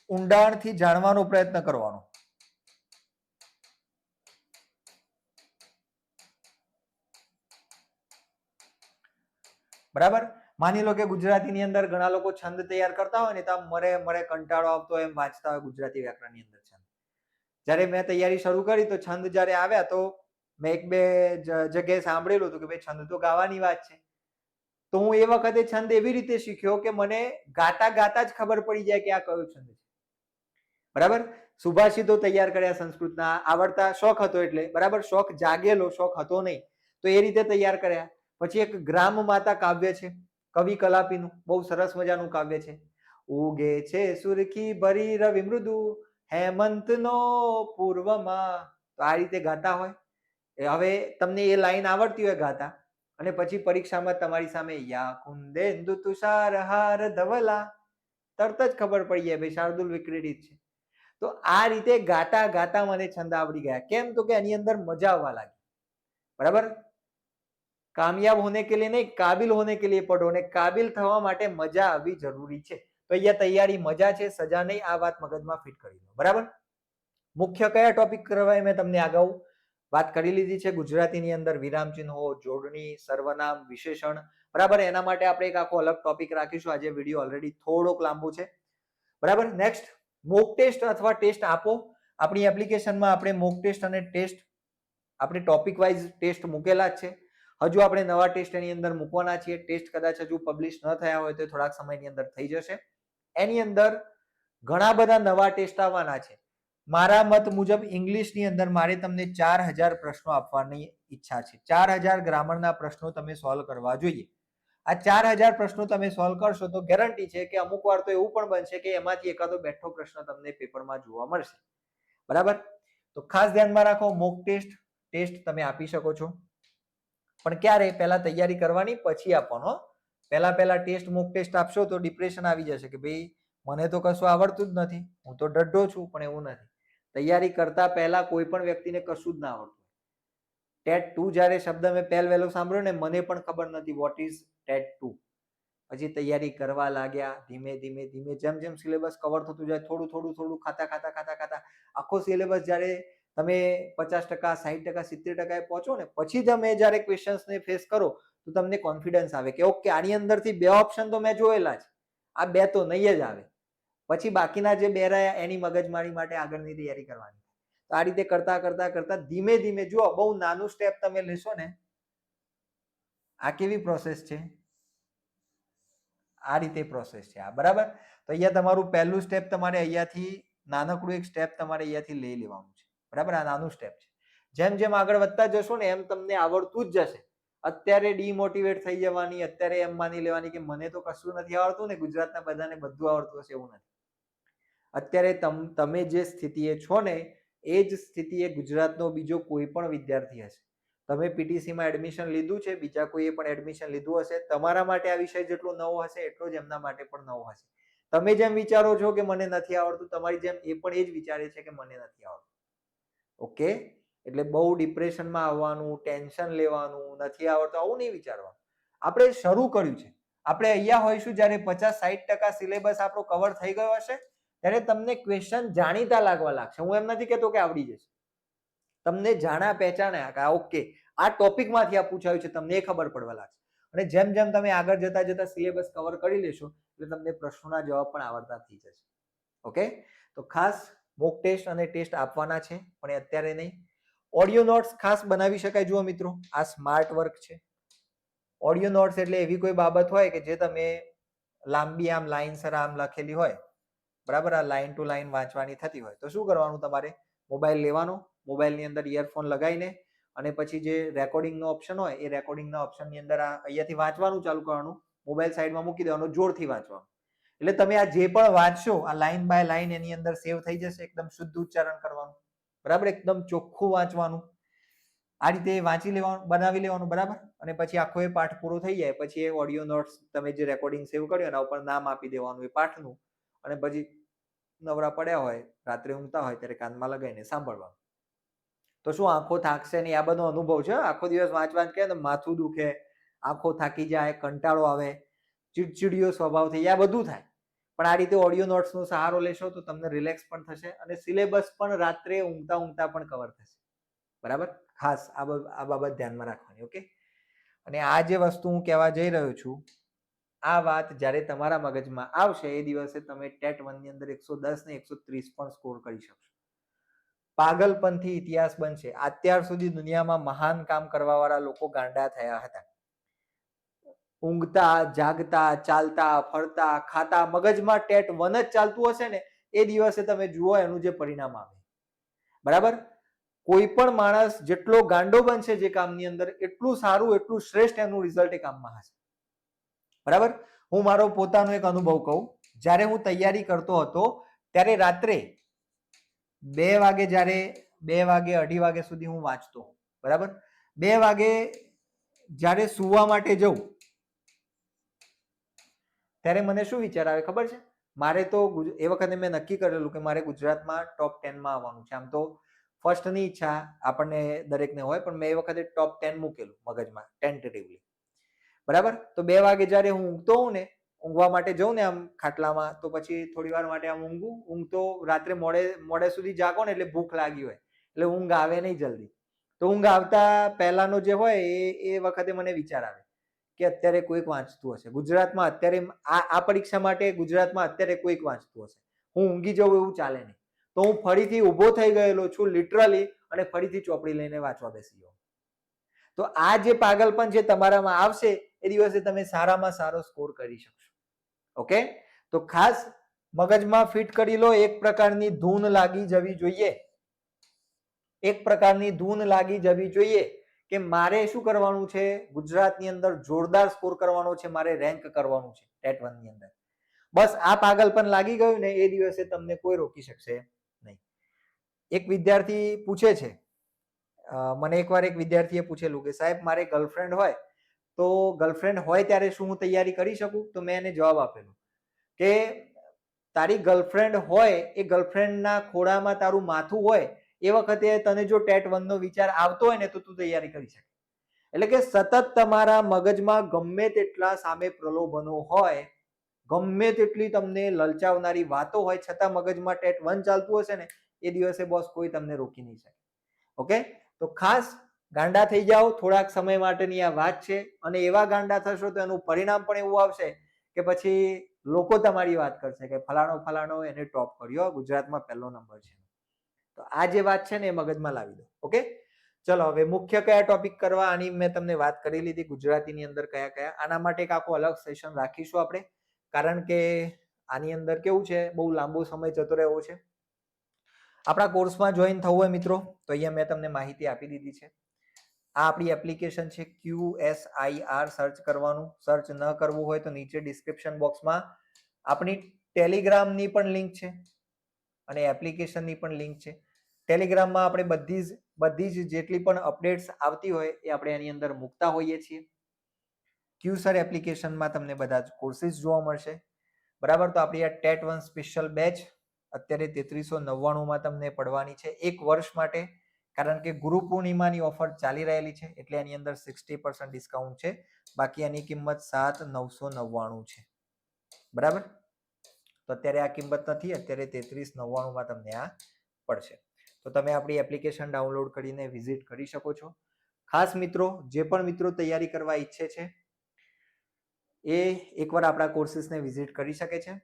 ઊંડાણથી જાણવાનો પ્રયત્ન કરવાનો. બરાબર? માની લો કે ગુજરાતીની અંદર ઘણા લોકો છંદ તૈયાર કરતા હોય ને તો મરે કંટાળો આવતો એમ વાંચતા હોય ગુજરાતી વ્યાકરણની અંદર છંદ. જ્યારે મેં તૈયારી શરૂ કરી તો છંદ જ્યારે આવ્યા તો મેં 1-2 જગ્યાએ સાંભળેલું હતું કે ભાઈ છંદ તો ગાવાની વાત છે. તો હું એ વખતે છંદ એવી રીતે શીખ્યો કે મને ગાતા જ ખબર પડી જાય કે આ કયો છંદ છે. બરાબર? સુભાષિતો તૈયાર કર્યા સંસ્કૃતના, આવડતા શોખ હતો એટલે. બરાબર? શોખ જાગેલો, શોખ હતો નહીં, તો એ રીતે તૈયાર કર્યા. પછી એક ગ્રામ માતા કાવ્ય છે કવિ કલાપીનું, બહુ સરસ મજાનું કાવ્ય છે. ઉગે છે સુરખી ભરી રવિ મૃદુ, હેમંતનો પૂર્વમાં. તો આ રીતે ગાતા હોય. હવે તમને એ લાઈન આવડતી હોય ગાતા, અને પછી પરીક્ષામાં તમારી સામે યા કુંદેન્દુ તુષાર હાર ધવલા, તરત જ ખબર પડી જાય ભાઈ શાર્દુલ વિક્રેડિત છે. તો આ રીતે ગાતા ગાતા મને છંદ આવડી ગયા. કેમ? તો કે એની અંદર મજા આવવા લાગી. બરાબર? કામયાબ હોને કે લીએ નહીં, કાબિલ હોને કે લીએ પઢો, અને કાબિલ થવા માટે મજા આવવી જરૂરી છે. તો અહીંયા તૈયારી મજા છે, સજા નહીં. આ વાત મગજમાં ફિટ કરી લો. બરાબર? મુખ્ય કયા ટોપિક કરવા મેં તમને અગાઉ વાત કરી લીધી છે. ગુજરાતીની અંદર વિરામ ચિહ્નો, જોડણી, સર્વનામ, વિશેષણ. બરાબર? એના માટે આપણે એક આખો અલગ ટોપિક રાખીશું. આજે વિડીયો ઓલરેડી થોડોક લાંબો છે. બરાબર? નેક્સ્ટ, મોક ટેસ્ટ અથવા ટેસ્ટ આપો. આપણી એપ્લિકેશનમાં આપણે મોક ટેસ્ટ અને ટેસ્ટ આપણે ટોપિક વાઇઝ ટેસ્ટ મૂકેલા જ છે. હજુ આપણે નવા ટેસ્ટ એની અંદર મૂકવાના છીએ. ટેસ્ટ કદાચ હજુ પબ્લિશ ન થયા હોય તો થોડાક સમયની અંદર થઈ જશે. એની અંદર ઘણા બધા નવા ટેસ્ટ આવવાના છે. મારા મત મુજબ ઇંગ્લિશની અંદર મારે તમને 4000 પ્રશ્નો આપવાની ઈચ્છા છે. 4000 ગ્રામરના પ્રશ્નો તમે સોલ્વ કરવા જોઈએ. આ 4000 પ્રશ્નો તમે સોલ્વ કરશો તો ગેરંટી છે કે અમુક વાર તો એવું પણ બનશે કે એમાંથી એકાદો બેઠો પ્રશ્ન તમને પેપરમાં જોવા મળશે. બરાબર? તો ખાસ ધ્યાનમાં રાખો, મોક ટેસ્ટ તમે આપી શકો છો. પણ ક્યારે? પહેલા તૈયારી કરવાની, પછી આપવાનો. પહેલા ટેસ્ટ મોક ટેસ્ટ આપશો તો ડિપ્રેશન આવી જશે કે ભાઈ મને તો કશું આવડતું જ નથી, હું તો ડઢો છું. પણ એવું નથી. તૈયારી કરતા પહેલા કોઈ પણ વ્યક્તિને કશું જ ના આવડતું. ટેટ 2 જ્યારે શબ્દ મેં પહેલો સાંભળ્યો ને, મને પણ ખબર નથી વોટ ઇઝ ટેટ 2. પછી તૈયારી કરવા લાગ્યા. ધીમે ધીમે જેમ જેમ સિલેબસ કવર થતું જાય, થોડું ખાતા આખો સિલેબસ જ્યારે તમે 50%, 60%, 70% પહોંચો ને, પછી તમે જ્યારે ક્વેશ્ચન્સને ફેસ કરો તો તમને કોન્ફિડન્સ આવે કે ઓકે, આની અંદરથી 2 ઓપ્શન તો મેં જોયેલા છે, આ 2 તો નહીં જ આવે. પછી બાકીના જે 2 રહ્યા એની મગજમારી માટે આગળની તૈયારી કરવાની. તો આ રીતે કરતા ધીમે ધીમે, જુઓ, બહુ નાનું સ્ટેપ તમે લેશો ને. આ કેવી પ્રોસેસ છે? આ રીતે પ્રોસેસ છે આ. બરાબર? તો અહીંયા તમારું પહેલું સ્ટેપ તમારે અહીંયાથી નાનકડું એક સ્ટેપ તમારે અહીંયાથી લઈ લેવાનું છે. બરાબર? આ નાનું સ્ટેપ છે. જેમ જેમ આગળ વધતા જશો ને એમ તમને આવડતું જ જશે. અત્યારે ડિમોટિવેટ થઈ જવાની, અત્યારે એમ માની લેવાની કે મને તો કશું નથી આવડતું ને, ગુજરાતના બધાને બધું આવડતું હશે, એવું નથી. અત્યારે તમે જે સ્થિતિએ છો ને એ જ સ્થિતિએ ગુજરાતનો બીજો કોઈ પણ વિદ્યાર્થી હશે. તમે પીટીસીમાં એડમિશન લીધું છે, બીજા કોઈએ પણ એડમિશન લીધું હશે. તમારા માટે આ વિષય જેટલો નવો હશે એટલો જ એમના માટે પણ નવો હશે. તમે જેમ વિચારો છો કે મને નથી આવડતું, તમારી જેમ એ પણ એ જ વિચારે છે કે મને નથી આવડતું. ઓકે? એટલે બહુ ડિપ્રેશનમાં આવવાનું, ટેન્શન લેવાનું, નથી આવડતું આવું નહીં વિચારવાનું. આપણે શરૂ કર્યું છે. આપણે અહીંયા હોઈશું જ્યારે 50-60% સિલેબસ આપણો કવર થઈ ગયો હશે ત્યારે તમને ક્વેશ્ચન જાણીતા લાગવા લાગશે. હું એમ નથી કહેતો કે આવડી જશે. તમને જાણા પહેચાણા કે ઓકે, આ ટોપિકમાંથી આ પૂછાયું છે, તમને એ ખબર પડવા લાગશે. અને જેમ જેમ તમે આગળ જતા સિલેબસ કવર કરી લેશો એટલે તમને પ્રશ્નોના જવાબ પણ આવડતા થઈ જશે. ઓકે? તો ખાસ મોક ટેસ્ટ અને ટેસ્ટ આપવાના છે, પણ એ અત્યારે નહીં. ઓડિયો નોટ્સ ખાસ બનાવી શકાય. જુઓ મિત્રો, આ સ્માર્ટ વર્ક છે. ઓડિયો નોટ્સ એટલે એવી કોઈ બાબત હોય કે જે તમે લાંબી આમ લાઈનસર આમ લખેલી હોય, બરાબર, આ લાઈન ટુ લાઈન વાંચવાની થતી હોય તો શું કરવાનું? તમારે મોબાઈલ લેવાનો, મોબાઈલની અંદર ઇયરફોન લગાવીને અને પછી જે રેકોર્ડિંગનો ઓપ્શન હોય એ રેકોર્ડિંગના ઓપ્શનની અંદર આ અહીંયાથી વાંચવાનું ચાલુ કરવાનું, મોબાઈલ સાઈડમાં મૂકી દેવાનું, જોરથી વાંચવાનું. એટલે તમે આ જે પણ વાંચશો આ લાઈન બાય લાઈન એની અંદર સેવ થઈ જશે. એકદમ શુદ્ધ ઉચ્ચારણ કરવાનું, બરાબર, એકદમ ચોખ્ખું વાંચવાનું. આ રીતે વાંચી લેવાનું, બનાવી લેવાનું. બરાબર? અને પછી આખો એ પાઠ પૂરો થઈ જાય પછી એ ઓડિયો નોટ્સ તમે જે રેકોર્ડિંગ સેવ કર્યું એના ઉપર નામ આપી દેવાનું એ પાઠનું, અને પછી નવરા પડ્યા હોય, રાત્રે ઊંઘતા હોય ત્યારે કાનમાં લગાવીને સાંભળવાનું. તો શું આંખો થાકશે નહીં? આ બધો અનુભવ છે. આખો દિવસ વાંચ કે માથું દુખે, આંખો થાકી જાય, કંટાળો આવે, ચીડચીડિયો સ્વભાવ થઈ જાય, આ બધું થાય. પણ આ રીતે ઓડિયો નોટ્સનો સહારો લેશો તો તમને રિલેક્સ પણ થશે અને સિલેબસ પણ રાત્રે ઊંઘતા પણ કવર થશે. બરાબર? ખાસ આ બાબત ધ્યાનમાં રાખવાની. ઓકે? અને આ જે વસ્તુ હું કહેવા જઈ રહ્યો છું, આ વાત જ્યારે તમારા મગજમાં આવશે એ દિવસે તમે ટેટ 1 ની અંદર 110 ને 130 પણ સ્કોર કરી શકશો. પાગલપંથી ઇતિહાસ બનશે. અત્યાર સુધી દુનિયામાં મહાન કામ કરવા વાળા લોકો ગાંડા થયા હતા. ઊંઘતા, જાગતા, ચાલતા, ફરતા, ખાતા, મગજમાં ટેટ 1 જ ચાલતું હશે ને એ દિવસે તમે જુઓ એનું જે પરિણામ આવે. બરાબર? કોઈ પણ માણસ જેટલો ગાંડો બનશે જે કામની અંદર એટલું સારું, એટલું શ્રેષ્ઠ એનું રિઝલ્ટ એ કામમાં હશે. બરાબર? હું મારો પોતાનો એક અનુભવ કહું. જ્યારે હું તૈયારી કરતો હતો ત્યારે રાત્રે 2 વાગે, જ્યારે 2 વાગે 2:30 વાગે સુધી હું વાંચતો. બરાબર? 2 વાગે જ્યારે સુવા માટે જઉં ત્યારે મને શું વિચાર આવે ખબર છે? મારે તો એ વખતે મેં નક્કી કરેલું કે મારે ગુજરાતમાં ટોપ 10માં આવવાનું છે. આમ તો ફર્સ્ટની ઈચ્છા આપણને દરેકને હોય, પણ મેં એ વખતે ટોપ 10 મૂકેલું મગજમાં ટેન્ટેટિવલી. બરાબર? તો 2 વાગે જ્યારે હું ઊંઘતો હોઉં ને, ઊંઘવા માટે જઉં ને આમ ખાટલામાં, તો પછી થોડી વાર માટે આમ ઊંઘતો રાત્રે મોડે સુધી જાગો ને એટલે ભૂખ લાગી હોય, એટલે ઊંઘ આવે નહીં જલ્દી. તો ઊંઘ આવતા પહેલાનો જે હોય એ વખતે મને વિચાર આવે કે અત્યારે કોઈક વાંચતું હશે ગુજરાતમાં, અત્યારે આ પરીક્ષા માટે ગુજરાતમાં અત્યારે કોઈક વાંચતું હશે, હું ઊંઘી જવું એવું ચાલે નહીં. તો હું ફરીથી ઊભો થઈ ગયેલો છું લિટરલી, અને ફરીથી ચોપડી લઈને વાંચવા બેસી જાઉં. તો આ જે પાગલપન છે તમારામાં આવશે, એ દિવસે તમે સારામાં સારો સ્કોર કરી શકશો. ઓકે, તો ખાસ મગજમાં ફિટ કરી લો, એક પ્રકારની ધૂન લાગી જવી જોઈએ. એક પ્રકારની ધૂન લાગી જવી જોઈએ કે મારે શું કરવાનું છે, ગુજરાતની અંદર જોરદાર સ્કોર કરવાનો છે, મારે રેન્ક કરવાનું છે ટેટ 1 ની અંદર. બસ આ પાગલપન લાગી ગયું ને, એ દિવસે તમને કોઈ રોકી શકશે નહીં. એક વિદ્યાર્થી પૂછે છે, મને એકવાર એક વિદ્યાર્થીએ પૂછેલું કે સાહેબ મારે ગર્લફ્રેન્ડ હોય તો ગર્લફ્રેન્ડ હોય ત્યારે શું હું તૈયારી કરી શકું? તો મેં એને જવાબ આપેલો કે તારી ગર્લફ્રેન્ડ હોય, એ ગર્લફ્રેન્ડના ખોળામાં તારું માથું હોય, એ વખતે તને જો ટેટ 1 નો વિચાર આવતો હોય ને, તો તું તૈયારી કરી શકે. એટલે કે સતત તમારા મગજમાં ગમે તેટલા સામે પ્રલોભનો હોય, ગમે તેટલી તમને લલચાવનારી વાતો હોય, છતાં મગજમાં ટેટ 1 ચાલતું હશે ને, એ દિવસે બોસ કોઈ તમને રોકી નહીં શકે. ઓકે, તો ખાસ ગાંડા થઈ જાઓ, થોડાક સમય માટેની આ વાત છે, અને એવા ગાંડા થશો તો એનું પરિણામ પણ એવું આવશે કે પછી લોકો તમારી વાત કરશે કે ફલાણો એને ટોપ કર્યો, ગુજરાતમાં પહેલો નંબર છે. તો આ જે વાત છે ને એ મગજમાં લાવી દો. ઓકે, ચલો હવે મુખ્ય કયા ટોપિક કરવા, આની મેં તમને વાત કરી લીધી, ગુજરાતીની અંદર કયા. આના માટે એક આખો અલગ સેશન રાખીશું આપણે, કારણ કે આની અંદર કેવું છે, બહુ લાંબો સમય જતો રહેવો છે. આપણા કોર્સમાં જોઈન થવું હોય મિત્રો, તો અહીંયા મેં તમને માહિતી આપી દીધી છે. આ આપણી એપ્લિકેશન છે QSIR, સર્ચ કરવાનું. સર્ચ ન કરવું હોય તો નીચે ડિસ્ક્રિપ્શન બોક્સમાં આપણી ટેલિગ્રામની પણ લિંક છે અને એપ્લિકેશનની પણ લિંક છે. ટેલિગ્રામમાં આપણે બધી જ જેટલી પણ અપડેટ્સ આવતી હોય એ આપણે એની અંદર મૂકતા હોઈએ છીએ. QSIR એપ્લિકેશનમાં તમને બધા જ કોર્સિસ જોવા મળશે. બરાબર, તો આપણી આ ટેટ 1 સ્પેશિયલ બેચ અત્યારે 3399 તમને પડવાની છે 1 વર્ષ માટે, કારણ કે ગુરુ પૂર્ણિમાની ઓફર ચાલી રહેલી છે, એટલે એની અંદર 60% ડિસ્કાઉન્ટ છે. બાકી એની કિંમત 7999 છે. બરાબર, તો અત્યારે આ કિંમત નથી, અત્યારે 3399 તમને આ પડશે. તો તમે આપણી એપ્લિકેશન ડાઉનલોડ કરીને વિઝિટ કરી શકો છો. ખાસ મિત્રો, જે પણ મિત્રો તૈયારી કરવા ઈચ્છે છે એ એકવાર આપણા કોર્સિસને વિઝિટ કરી શકે છે.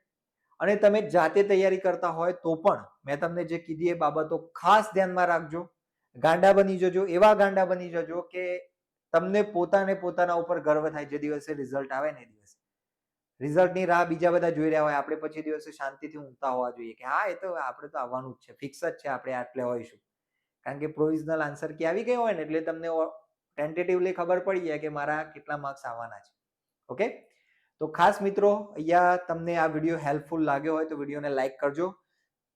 અને તમે જાતે તૈયારી કરતા હોય તો પણ મેં તમને જે કીધી એ બાબતો ખાસ ધ્યાનમાં રાખજો. ગાંડા બની જજો, એવા ગાંડા બની જજો કે તમને પોતાના ઉપર ગર્વ થાય જે દિવસે રિઝલ્ટ આવે ને, એ દિવસે રિઝલ્ટની રાહ બીજા બધા જોઈ રહ્યા હોય, આપણે પછી દિવસે શાંતિથી ઊંઘતા હોવા જોઈએ કે હા, એ તો આપણે તો આવવાનું જ છે, ફિક્સ જ છે, આપણે આટલે હોઈશું. કારણ કે પ્રોવિઝનલ આન્સર કે આવી ગયો હોય ને, એટલે તમને ટેન્ટેટિવલી ખબર પડી જાય કે મારા કેટલા માર્ક્સ આવવાના છે. ઓકે, તો ખાસ મિત્રો, અહીંયા તમને આ વિડીયો હેલ્પફુલ લાગ્યો હોય તો વિડીયોને લાઈક કરજો.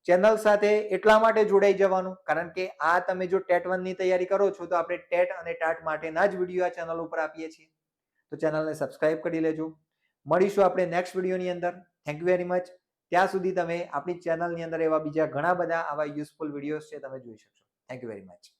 ચેનલ સાથે એટલા માટે જોડાઈ જવાનું, કારણ કે આ તમે જો ટેટ 1 ની તૈયારી કરો છો તો આપણે ટેટ અને ટાટ માટેના જ વિડીયો આ ચેનલ ઉપર આપીએ છીએ. તો ચેનલને સબસ્ક્રાઇબ કરી લેજો. મળીશું આપણે નેક્સ્ટ વિડીયોની અંદર. Thank you very much. ત્યાં સુધી તમે આપણી ચેનલની અંદર એવા બીજા ઘણા બધા આવા યુઝફુલ વિડીયોઝ છે, તમે જોઈ શકશો. Thank you very much.